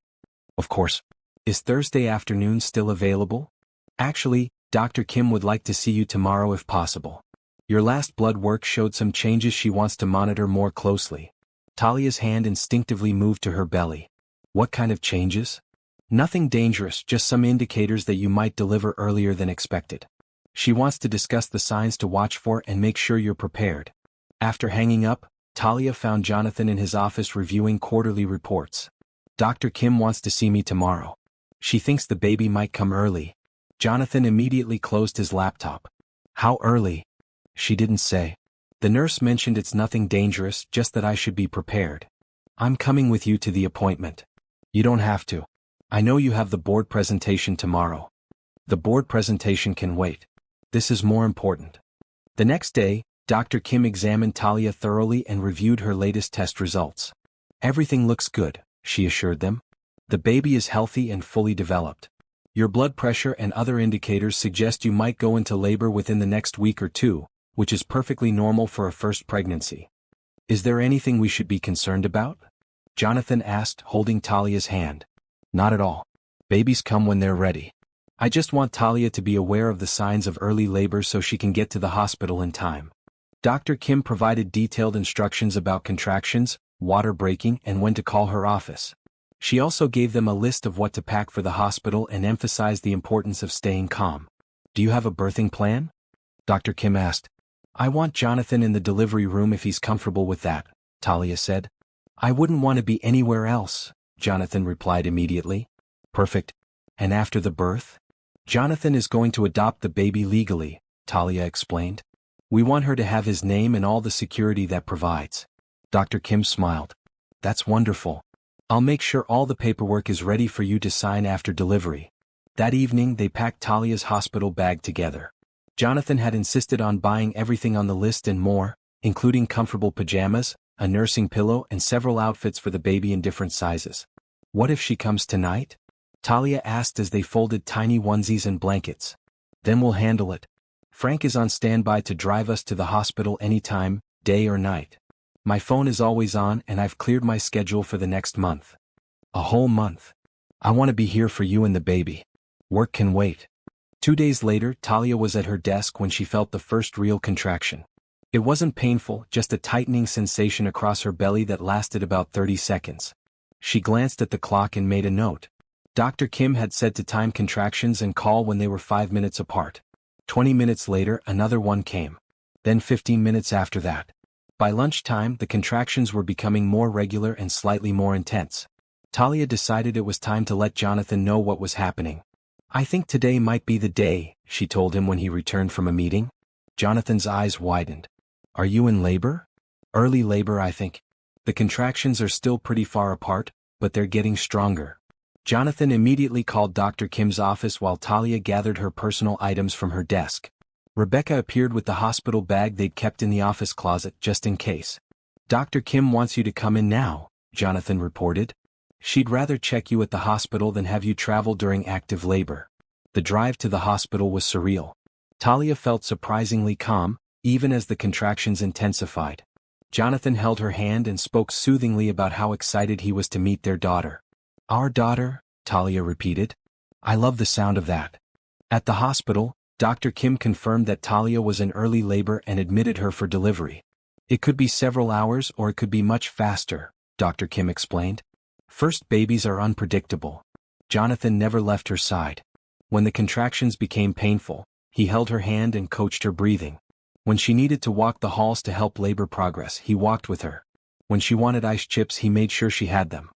Of course. Is Thursday afternoon still available? Actually, Dr. Kim would like to see you tomorrow if possible. Your last blood work showed some changes she wants to monitor more closely. Talia's hand instinctively moved to her belly. What kind of changes? Nothing dangerous, just some indicators that you might deliver earlier than expected. She wants to discuss the signs to watch for and make sure you're prepared. After hanging up, Talia found Jonathan in his office reviewing quarterly reports. Dr. Kim wants to see me tomorrow. She thinks the baby might come early. Jonathan immediately closed his laptop. How early? She didn't say. The nurse mentioned it's nothing dangerous, just that I should be prepared. I'm coming with you to the appointment. You don't have to. I know you have the board presentation tomorrow. The board presentation can wait. This is more important. The next day, Dr. Kim examined Talia thoroughly and reviewed her latest test results. Everything looks good, she assured them. The baby is healthy and fully developed. Your blood pressure and other indicators suggest you might go into labor within the next week or two, which is perfectly normal for a first pregnancy. Is there anything we should be concerned about? Jonathan asked, holding Talia's hand. Not at all. Babies come when they're ready. I just want Talia to be aware of the signs of early labor so she can get to the hospital in time. Dr. Kim provided detailed instructions about contractions, water breaking, and when to call her office. She also gave them a list of what to pack for the hospital and emphasized the importance of staying calm. Do you have a birthing plan? Dr. Kim asked. I want Jonathan in the delivery room if he's comfortable with that, Talia said. I wouldn't want to be anywhere else, Jonathan replied immediately. Perfect. And after the birth? Jonathan is going to adopt the baby legally, Talia explained. We want her to have his name and all the security that provides. Dr. Kim smiled. That's wonderful. I'll make sure all the paperwork is ready for you to sign after delivery. That evening they packed Talia's hospital bag together. Jonathan had insisted on buying everything on the list and more, including comfortable pajamas, a nursing pillow and several outfits for the baby in different sizes. What if she comes tonight? Talia asked as they folded tiny onesies and blankets. Then we'll handle it. Frank is on standby to drive us to the hospital anytime, day or night. My phone is always on and I've cleared my schedule for the next month. A whole month. I want to be here for you and the baby. Work can wait. 2 days later, Talia was at her desk when she felt the first real contraction. It wasn't painful, just a tightening sensation across her belly that lasted about 30 seconds. She glanced at the clock and made a note. Dr. Kim had said to time contractions and call when they were 5 minutes apart. 20 minutes later, another one came. Then 15 minutes after that. By lunchtime, the contractions were becoming more regular and slightly more intense. Talia decided it was time to let Jonathan know what was happening. I think today might be the day, she told him when he returned from a meeting. Jonathan's eyes widened. Are you in labor? Early labor, I think. The contractions are still pretty far apart, but they're getting stronger. Jonathan immediately called Dr. Kim's office while Talia gathered her personal items from her desk. Rebecca appeared with the hospital bag they'd kept in the office closet just in case. Dr. Kim wants you to come in now, Jonathan reported. She'd rather check you at the hospital than have you travel during active labor. The drive to the hospital was surreal. Talia felt surprisingly calm, even as the contractions intensified. Jonathan held her hand and spoke soothingly about how excited he was to meet their daughter. Our daughter, Talia repeated. I love the sound of that. At the hospital, Dr. Kim confirmed that Talia was in early labor and admitted her for delivery. It could be several hours or it could be much faster, Dr. Kim explained. First babies are unpredictable. Jonathan never left her side. When the contractions became painful, he held her hand and coached her breathing. When she needed to walk the halls to help labor progress, he walked with her. When she wanted ice chips, he made sure she had them.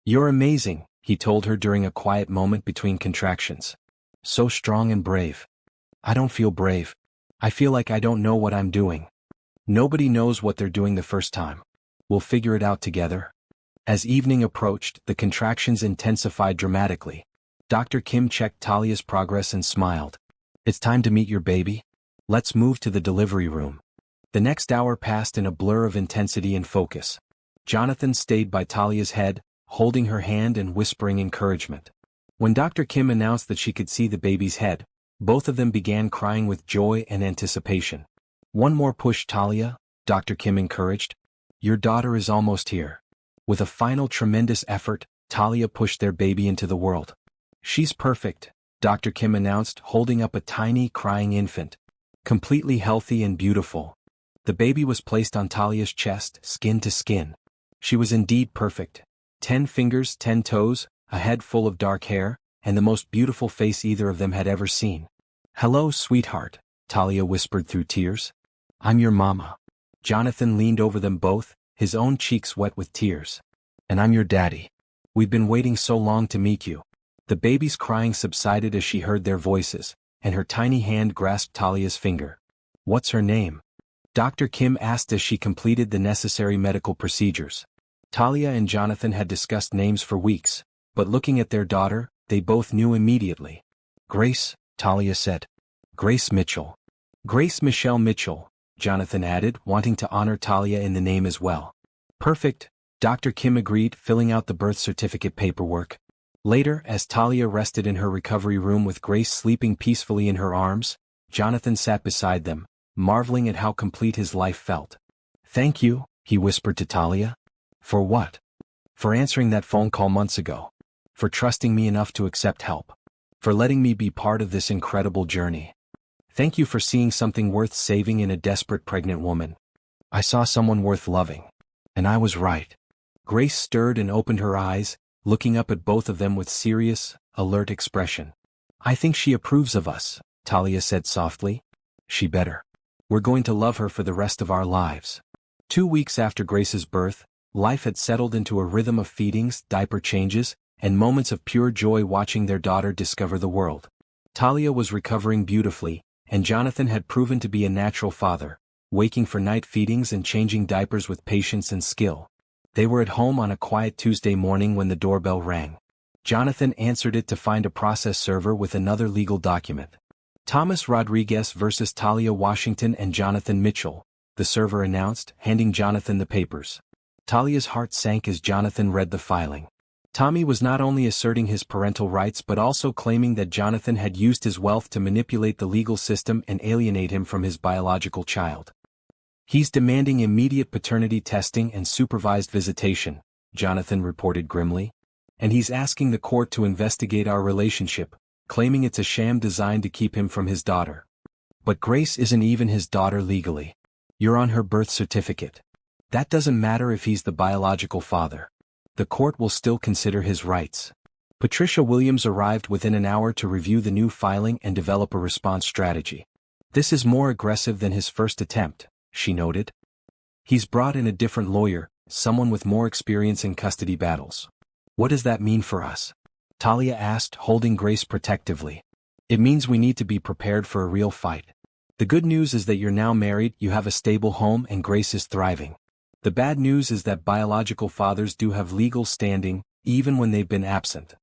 You're amazing, he told her during a quiet moment between contractions. So strong and brave. I don't feel brave. I feel like I don't know what I'm doing. Nobody knows what they're doing the first time. We'll figure it out together. As evening approached, the contractions intensified dramatically. Dr. Kim checked Talia's progress and smiled. It's time to meet your baby. Let's move to the delivery room. The next hour passed in a blur of intensity and focus. Jonathan stayed by Talia's head, holding her hand and whispering encouragement. When Dr. Kim announced that she could see the baby's head, both of them began crying with joy and anticipation. One more push, Talia, Dr. Kim encouraged. Your daughter is almost here. With a final tremendous effort, Talia pushed their baby into the world. She's perfect, Dr. Kim announced, holding up a tiny, crying infant. Completely healthy and beautiful. The baby was placed on Talia's chest, skin to skin. She was indeed perfect. 10 fingers, 10 toes, a head full of dark hair, and the most beautiful face either of them had ever seen. Hello, sweetheart, Talia whispered through tears. I'm your mama. Jonathan leaned over them both, his own cheeks wet with tears. And I'm your daddy. We've been waiting so long to meet you. The baby's crying subsided as she heard their voices, and her tiny hand grasped Talia's finger. What's her name? Dr. Kim asked as she completed the necessary medical procedures. Talia and Jonathan had discussed names for weeks, but looking at their daughter, they both knew immediately. Grace, Talia said. Grace Mitchell. Grace Michelle Mitchell, Jonathan added, wanting to honor Talia in the name as well. Perfect, Dr. Kim agreed, filling out the birth certificate paperwork. Later, as Talia rested in her recovery room with Grace sleeping peacefully in her arms, Jonathan sat beside them, marveling at how complete his life felt. Thank you, he whispered to Talia. For what? For answering that phone call months ago. For trusting me enough to accept help. For letting me be part of this incredible journey. Thank you for seeing something worth saving in a desperate pregnant woman. I saw someone worth loving. And I was right. Grace stirred and opened her eyes, looking up at both of them with serious, alert expression. I think she approves of us, Talia said softly. She better. We're going to love her for the rest of our lives. 2 weeks after Grace's birth, life had settled into a rhythm of feedings, diaper changes, and moments of pure joy watching their daughter discover the world. Talia was recovering beautifully, and Jonathan had proven to be a natural father, waking for night feedings and changing diapers with patience and skill. They were at home on a quiet Tuesday morning when the doorbell rang. Jonathan answered it to find a process server with another legal document. Thomas Rodriguez versus Talia Washington and Jonathan Mitchell, the server announced, handing Jonathan the papers. Talia's heart sank as Jonathan read the filing. Tommy was not only asserting his parental rights but also claiming that Jonathan had used his wealth to manipulate the legal system and alienate him from his biological child. "He's demanding immediate paternity testing and supervised visitation," Jonathan reported grimly. "And he's asking the court to investigate our relationship, claiming it's a sham designed to keep him from his daughter. But Grace isn't even his daughter legally. You're on her birth certificate. That doesn't matter if he's the biological father. The court will still consider his rights." Patricia Williams arrived within an hour to review the new filing and develop a response strategy. "This is more aggressive than his first attempt," she noted. "He's brought in a different lawyer, someone with more experience in custody battles." "What does that mean for us?" Talia asked, holding Grace protectively. "It means we need to be prepared for a real fight. The good news is that you're now married, you have a stable home, and Grace is thriving. The bad news is that biological fathers do have legal standing, even when they've been absent."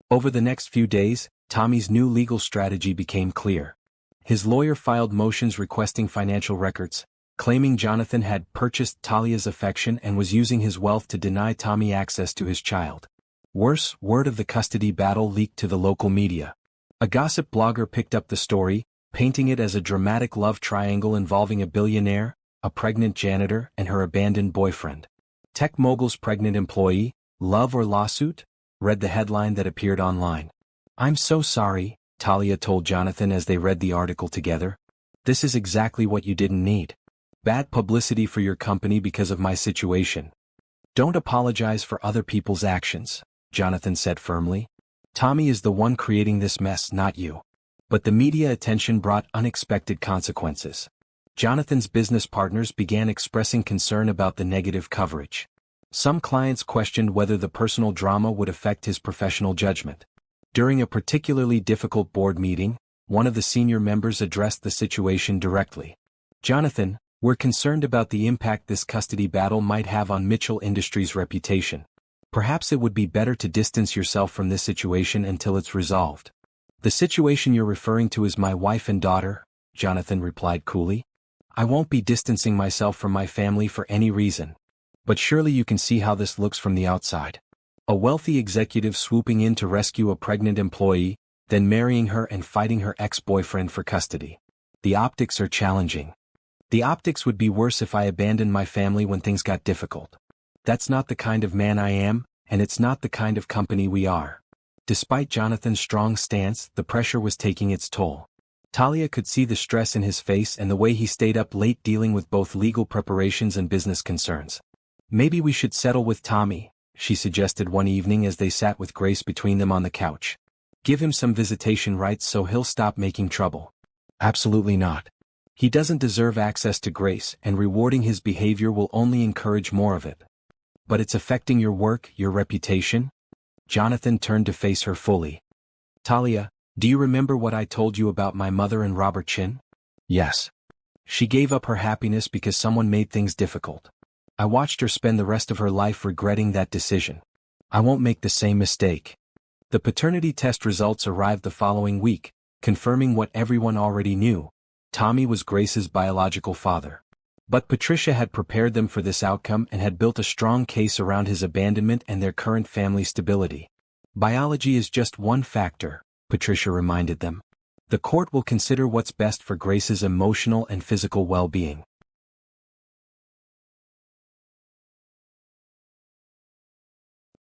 Over the next few days, Tommy's new legal strategy became clear. His lawyer filed motions requesting financial records, claiming Jonathan had purchased Talia's affection and was using his wealth to deny Tommy access to his child. Worse, word of the custody battle leaked to the local media. A gossip blogger picked up the story, painting it as a dramatic love triangle involving a billionaire, a pregnant janitor, and her abandoned boyfriend. "Tech mogul's pregnant employee, love or lawsuit?" read the headline that appeared online. "I'm so sorry," Talia told Jonathan as they read the article together. "This is exactly what you didn't need. Bad publicity for your company because of my situation. Don't apologize for other people's actions," Jonathan said firmly. "Tommy is the one creating this mess, not you." But the media attention brought unexpected consequences. Jonathan's business partners began expressing concern about the negative coverage. Some clients questioned whether the personal drama would affect his professional judgment. During a particularly difficult board meeting, one of the senior members addressed the situation directly. "Jonathan, we're concerned about the impact this custody battle might have on Mitchell Industries' reputation. Perhaps it would be better to distance yourself from this situation until it's resolved." "The situation you're referring to is my wife and daughter," Jonathan replied coolly. "I won't be distancing myself from my family for any reason. But surely you can see how this looks from the outside. A wealthy executive swooping in to rescue a pregnant employee, then marrying her and fighting her ex-boyfriend for custody. The optics are challenging. The optics would be worse if I abandoned my family when things got difficult. That's not the kind of man I am, and it's not the kind of company we are." Despite Jonathan's strong stance, the pressure was taking its toll. Talia could see the stress in his face and the way he stayed up late dealing with both legal preparations and business concerns. "Maybe we should settle with Tommy," she suggested one evening as they sat with Grace between them on the couch. "Give him some visitation rights so he'll stop making trouble." "Absolutely not. He doesn't deserve access to Grace, and rewarding his behavior will only encourage more of it." "But it's affecting your work, your reputation?" Jonathan turned to face her fully. "Talia, do you remember what I told you about my mother and Robert Chin?" "Yes." "She gave up her happiness because someone made things difficult. I watched her spend the rest of her life regretting that decision. I won't make the same mistake." The paternity test results arrived the following week, confirming what everyone already knew. Tommy was Grace's biological father. But Patricia had prepared them for this outcome and had built a strong case around his abandonment and their current family stability. "Biology is just one factor," Patricia reminded them. "The court will consider what's best for Grace's emotional and physical well-being."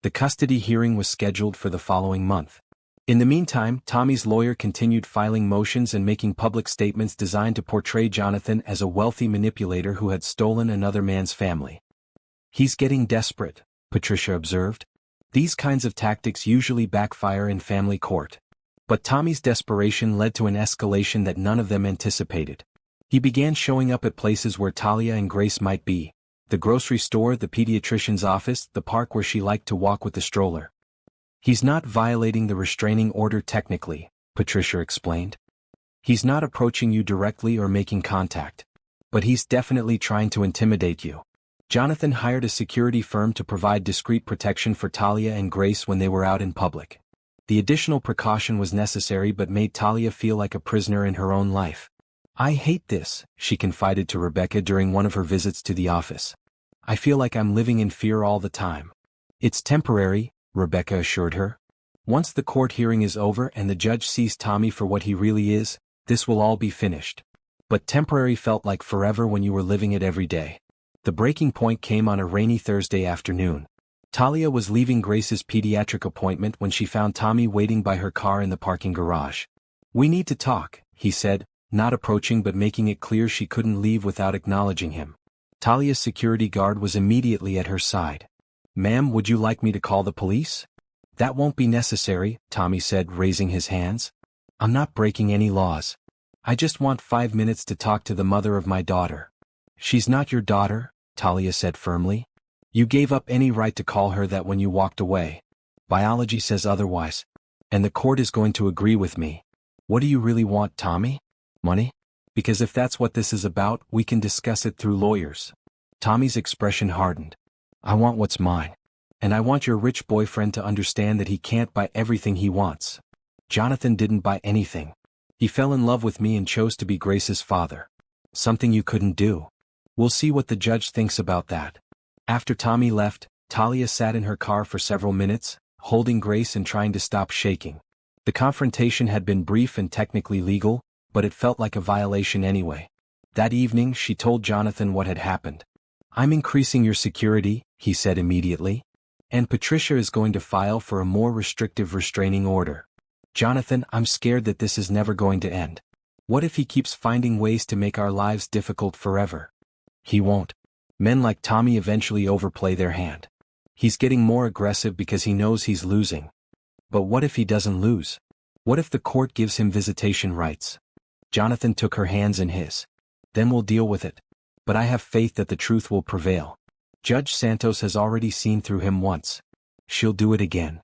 The custody hearing was scheduled for the following month. In the meantime, Tommy's lawyer continued filing motions and making public statements designed to portray Jonathan as a wealthy manipulator who had stolen another man's family. "He's getting desperate," Patricia observed. "These kinds of tactics usually backfire in family court." But Tommy's desperation led to an escalation that none of them anticipated. He began showing up at places where Talia and Grace might be: the grocery store, the pediatrician's office, the park where she liked to walk with the stroller. He's not violating the restraining order technically, Patricia explained. He's not approaching you directly or making contact. But he's definitely trying to intimidate you. Jonathan hired a security firm to provide discreet protection for Talia and Grace when they were out in public. The additional precaution was necessary but made Talia feel like a prisoner in her own life. I hate this, she confided to Rebecca during one of her visits to the office. I feel like I'm living in fear all the time. It's temporary, Rebecca assured her. Once the court hearing is over and the judge sees Tommy for what he really is, this will all be finished. But temporary felt like forever when you were living it every day. The breaking point came on a rainy Thursday afternoon. Talia was leaving Grace's pediatric appointment when she found Tommy waiting by her car in the parking garage. We need to talk, he said, not approaching but making it clear she couldn't leave without acknowledging him. Talia's security guard was immediately at her side. Ma'am, would you like me to call the police? That won't be necessary, Tommy said, raising his hands. I'm not breaking any laws. I just want 5 minutes to talk to the mother of my daughter. She's not your daughter, Talia said firmly. You gave up any right to call her that when you walked away. Biology says otherwise. And the court is going to agree with me. What do you really want, Tommy? Money? Because if that's what this is about, we can discuss it through lawyers. Tommy's expression hardened. I want what's mine. And I want your rich boyfriend to understand that he can't buy everything he wants. Jonathan didn't buy anything. He fell in love with me and chose to be Grace's father. Something you couldn't do. We'll see what the judge thinks about that. After Tommy left, Talia sat in her car for several minutes, holding Grace and trying to stop shaking. The confrontation had been brief and technically legal, but it felt like a violation anyway. That evening she told Jonathan what had happened. I'm increasing your security, he said immediately. And Patricia is going to file for a more restrictive restraining order. Jonathan, I'm scared that this is never going to end. What if he keeps finding ways to make our lives difficult forever? He won't. Men like Tommy eventually overplay their hand. He's getting more aggressive because he knows he's losing. But what if he doesn't lose? What if the court gives him visitation rights? Jonathan took her hands in his. Then we'll deal with it. But I have faith that the truth will prevail. Judge Santos has already seen through him once. She'll do it again.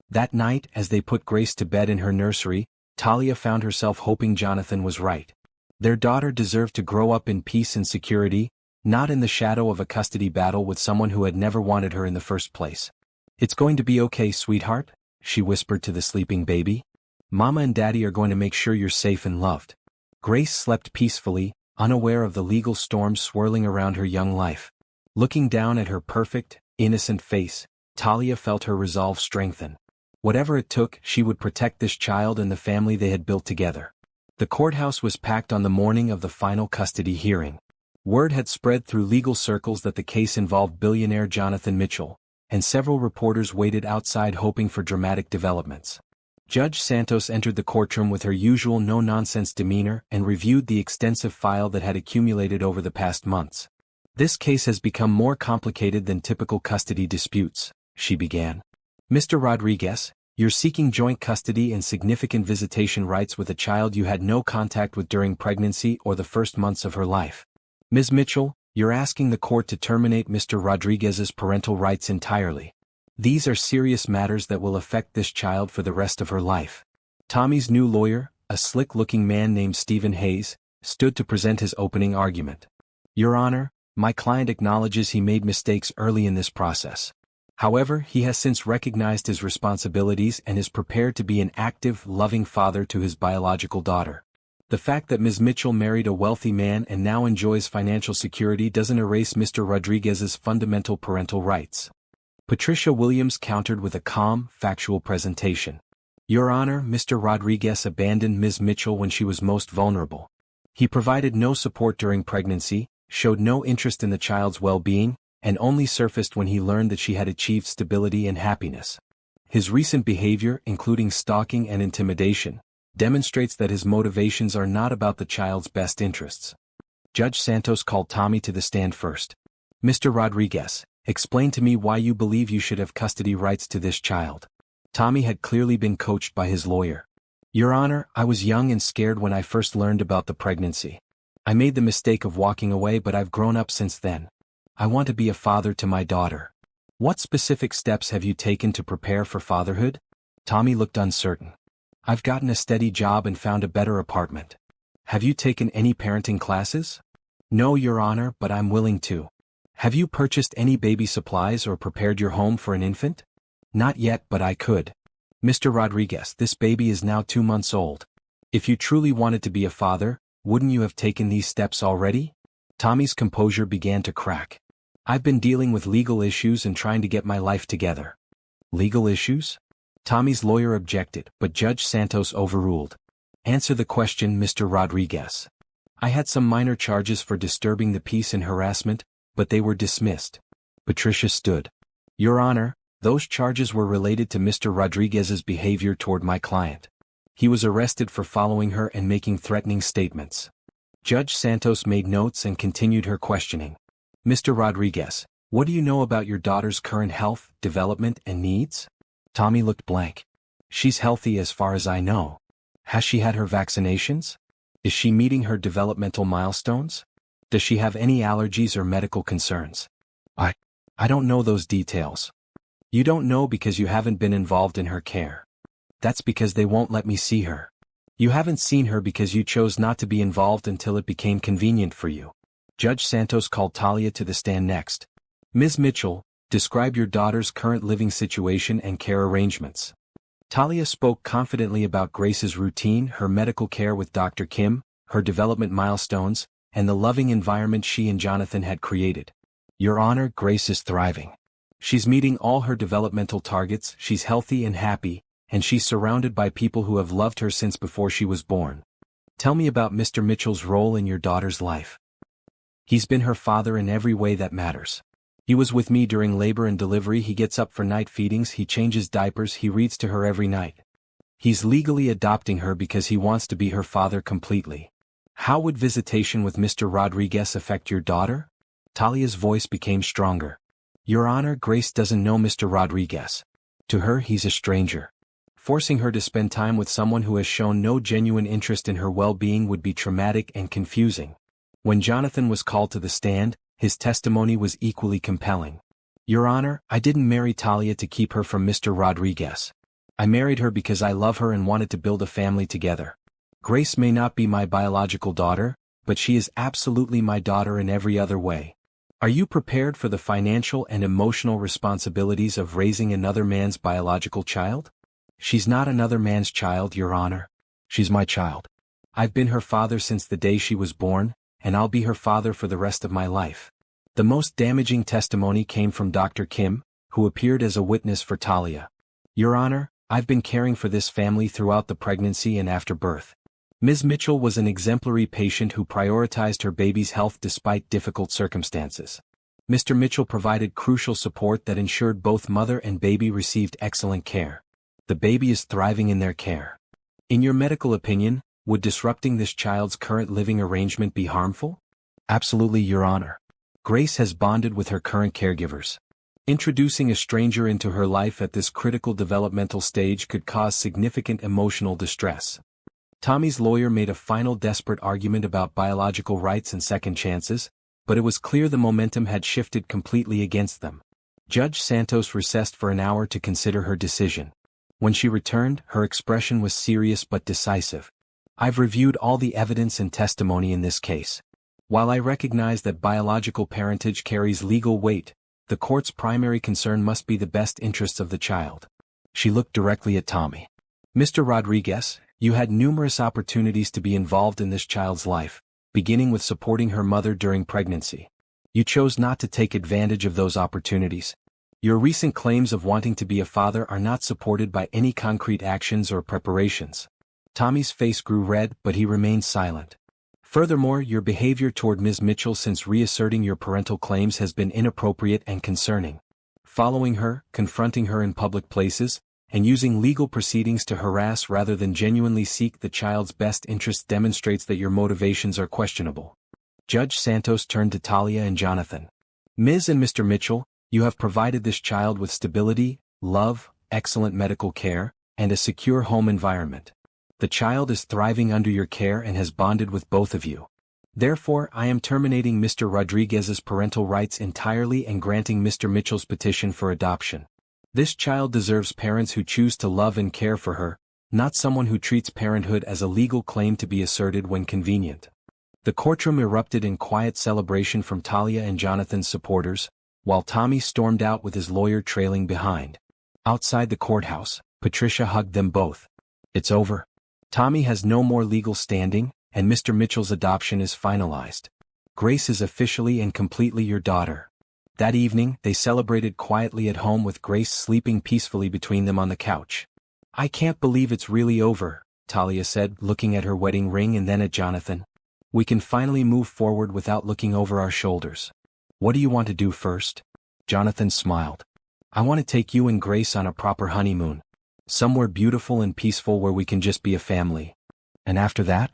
That night, as they put Grace to bed in her nursery, Talia found herself hoping Jonathan was right. Their daughter deserved to grow up in peace and security, not in the shadow of a custody battle with someone who had never wanted her in the first place. It's going to be okay, sweetheart, she whispered to the sleeping baby. Mama and Daddy are going to make sure you're safe and loved. Grace slept peacefully, unaware of the legal storm swirling around her young life. Looking down at her perfect, innocent face, Talia felt her resolve strengthen. Whatever it took, she would protect this child and the family they had built together. The courthouse was packed on the morning of the final custody hearing. Word had spread through legal circles that the case involved billionaire Jonathan Mitchell, and several reporters waited outside hoping for dramatic developments. Judge Santos entered the courtroom with her usual no-nonsense demeanor and reviewed the extensive file that had accumulated over the past months. This case has become more complicated than typical custody disputes, she began. Mr. Rodriguez, you're seeking joint custody and significant visitation rights with a child you had no contact with during pregnancy or the first months of her life. Ms. Mitchell, you're asking the court to terminate Mr. Rodriguez's parental rights entirely. These are serious matters that will affect this child for the rest of her life. Tommy's new lawyer, a slick-looking man named Stephen Hayes, stood to present his opening argument. Your Honor, my client acknowledges he made mistakes early in this process. However, he has since recognized his responsibilities and is prepared to be an active, loving father to his biological daughter. The fact that Ms. Mitchell married a wealthy man and now enjoys financial security doesn't erase Mr. Rodriguez's fundamental parental rights. Patricia Williams countered with a calm, factual presentation. Your Honor, Mr. Rodriguez abandoned Ms. Mitchell when she was most vulnerable. He provided no support during pregnancy, showed no interest in the child's well-being, and only surfaced when he learned that she had achieved stability and happiness. His recent behavior, including stalking and intimidation, demonstrates that his motivations are not about the child's best interests. Judge Santos called Tommy to the stand first. Mr. Rodriguez, explain to me why you believe you should have custody rights to this child. Tommy had clearly been coached by his lawyer. Your Honor, I was young and scared when I first learned about the pregnancy. I made the mistake of walking away, but I've grown up since then. I want to be a father to my daughter. What specific steps have you taken to prepare for fatherhood? Tommy looked uncertain. I've gotten a steady job and found a better apartment. Have you taken any parenting classes? No, Your Honor, but I'm willing to. Have you purchased any baby supplies or prepared your home for an infant? Not yet, but I could. Mr. Rodriguez, this baby is now 2 months old. If you truly wanted to be a father, wouldn't you have taken these steps already? Tommy's composure began to crack. I've been dealing with legal issues and trying to get my life together. Legal issues? Tommy's lawyer objected, but Judge Santos overruled. Answer the question, Mr. Rodriguez. I had some minor charges for disturbing the peace and harassment, but they were dismissed. Patricia stood. Your Honor, those charges were related to Mr. Rodriguez's behavior toward my client. He was arrested for following her and making threatening statements. Judge Santos made notes and continued her questioning. Mr. Rodriguez, what do you know about your daughter's current health, development, and needs? Tommy looked blank. She's healthy as far as I know. Has she had her vaccinations? Is she meeting her developmental milestones? Does she have any allergies or medical concerns? I don't know those details. You don't know because you haven't been involved in her care. That's because they won't let me see her. You haven't seen her because you chose not to be involved until it became convenient for you. Judge Santos called Talia to the stand next. Ms. Mitchell, describe your daughter's current living situation and care arrangements. Talia spoke confidently about Grace's routine, her medical care with Dr. Kim, her development milestones, and the loving environment she and Jonathan had created. Your Honor, Grace is thriving. She's meeting all her developmental targets, she's healthy and happy, and she's surrounded by people who have loved her since before she was born. Tell me about Mr. Mitchell's role in your daughter's life. He's been her father in every way that matters. He was with me during labor and delivery, he gets up for night feedings, he changes diapers, he reads to her every night. He's legally adopting her because he wants to be her father completely. How would visitation with Mr. Rodriguez affect your daughter? Talia's voice became stronger. Your Honor, Grace doesn't know Mr. Rodriguez. To her, he's a stranger. Forcing her to spend time with someone who has shown no genuine interest in her well-being would be traumatic and confusing. When Jonathan was called to the stand, his testimony was equally compelling. Your Honor, I didn't marry Talia to keep her from Mr. Rodriguez. I married her because I love her and wanted to build a family together. Grace may not be my biological daughter, but she is absolutely my daughter in every other way. Are you prepared for the financial and emotional responsibilities of raising another man's biological child? She's not another man's child, Your Honor. She's my child. I've been her father since the day she was born, and I'll be her father for the rest of my life. The most damaging testimony came from Dr. Kim, who appeared as a witness for Talia. Your Honor, I've been caring for this family throughout the pregnancy and after birth. Ms. Mitchell was an exemplary patient who prioritized her baby's health despite difficult circumstances. Mr. Mitchell provided crucial support that ensured both mother and baby received excellent care. The baby is thriving in their care. In your medical opinion, would disrupting this child's current living arrangement be harmful? Absolutely, Your Honor. Grace has bonded with her current caregivers. Introducing a stranger into her life at this critical developmental stage could cause significant emotional distress. Tommy's lawyer made a final desperate argument about biological rights and second chances, but it was clear the momentum had shifted completely against them. Judge Santos recessed for an hour to consider her decision. When she returned, her expression was serious but decisive. I've reviewed all the evidence and testimony in this case. While I recognize that biological parentage carries legal weight, the court's primary concern must be the best interests of the child. She looked directly at Tommy. Mr. Rodriguez, you had numerous opportunities to be involved in this child's life, beginning with supporting her mother during pregnancy. You chose not to take advantage of those opportunities. Your recent claims of wanting to be a father are not supported by any concrete actions or preparations. Tommy's face grew red, but he remained silent. Furthermore, your behavior toward Ms. Mitchell since reasserting your parental claims has been inappropriate and concerning. Following her, confronting her in public places, and using legal proceedings to harass rather than genuinely seek the child's best interests demonstrates that your motivations are questionable. Judge Santos turned to Talia and Jonathan. Ms. and Mr. Mitchell, you have provided this child with stability, love, excellent medical care, and a secure home environment. The child is thriving under your care and has bonded with both of you. Therefore, I am terminating Mr. Rodriguez's parental rights entirely and granting Mr. Mitchell's petition for adoption. This child deserves parents who choose to love and care for her, not someone who treats parenthood as a legal claim to be asserted when convenient. The courtroom erupted in quiet celebration from Talia and Jonathan's supporters, while Tommy stormed out with his lawyer trailing behind. Outside the courthouse, Patricia hugged them both. It's over. Tommy has no more legal standing, and Mr. Mitchell's adoption is finalized. Grace is officially and completely your daughter. That evening, they celebrated quietly at home with Grace sleeping peacefully between them on the couch. I can't believe it's really over, Talia said, looking at her wedding ring and then at Jonathan. We can finally move forward without looking over our shoulders. What do you want to do first? Jonathan smiled. I want to take you and Grace on a proper honeymoon. Somewhere beautiful and peaceful where we can just be a family. And after that?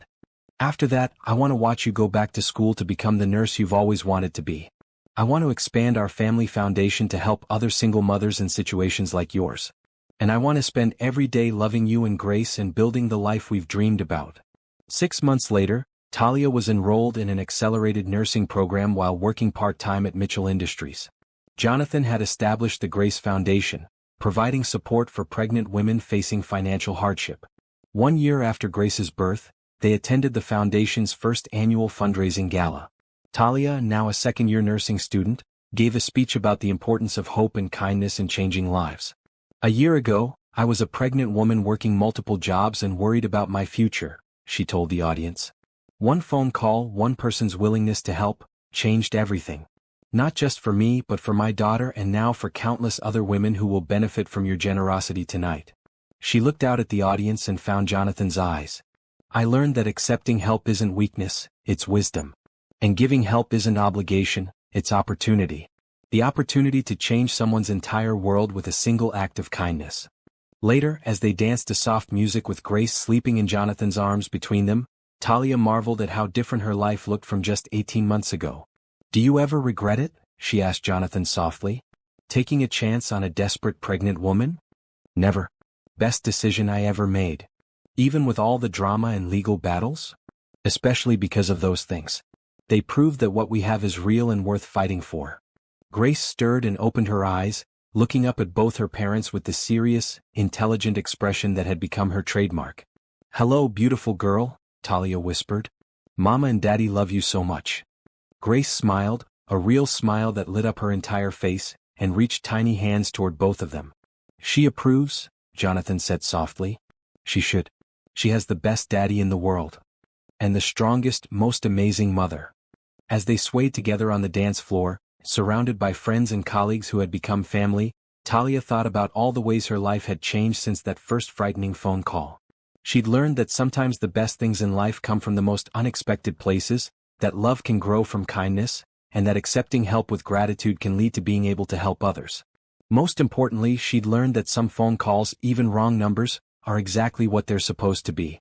After that, I want to watch you go back to school to become the nurse you've always wanted to be. I want to expand our family foundation to help other single mothers in situations like yours. And I want to spend every day loving you and Grace and building the life we've dreamed about. 6 months later, Talia was enrolled in an accelerated nursing program while working part-time at Mitchell Industries. Jonathan had established the Grace Foundation, providing support for pregnant women facing financial hardship. 1 year after Grace's birth, they attended the foundation's first annual fundraising gala. Talia, now a second-year nursing student, gave a speech about the importance of hope and kindness in changing lives. A year ago, I was a pregnant woman working multiple jobs and worried about my future, she told the audience. One phone call, one person's willingness to help, changed everything. Not just for me but for my daughter and now for countless other women who will benefit from your generosity tonight. She looked out at the audience and found Jonathan's eyes. I learned that accepting help isn't weakness, it's wisdom. And giving help isn't obligation, it's opportunity. The opportunity to change someone's entire world with a single act of kindness. Later, as they danced to soft music with Grace sleeping in Jonathan's arms between them, Talia marveled at how different her life looked from just 18 months ago. Do you ever regret it? She asked Jonathan softly. Taking a chance on a desperate pregnant woman? Never. Best decision I ever made. Even with all the drama and legal battles? Especially because of those things. They prove that what we have is real and worth fighting for. Grace stirred and opened her eyes, looking up at both her parents with the serious, intelligent expression that had become her trademark. Hello, beautiful girl, Talia whispered. Mama and Daddy love you so much. Grace smiled, a real smile that lit up her entire face, and reached tiny hands toward both of them. She approves, Jonathan said softly. She should. She has the best daddy in the world. And the strongest, most amazing mother. As they swayed together on the dance floor, surrounded by friends and colleagues who had become family, Talia thought about all the ways her life had changed since that first frightening phone call. She'd learned that sometimes the best things in life come from the most unexpected places, that love can grow from kindness, and that accepting help with gratitude can lead to being able to help others. Most importantly, she'd learned that some phone calls, even wrong numbers, are exactly what they're supposed to be.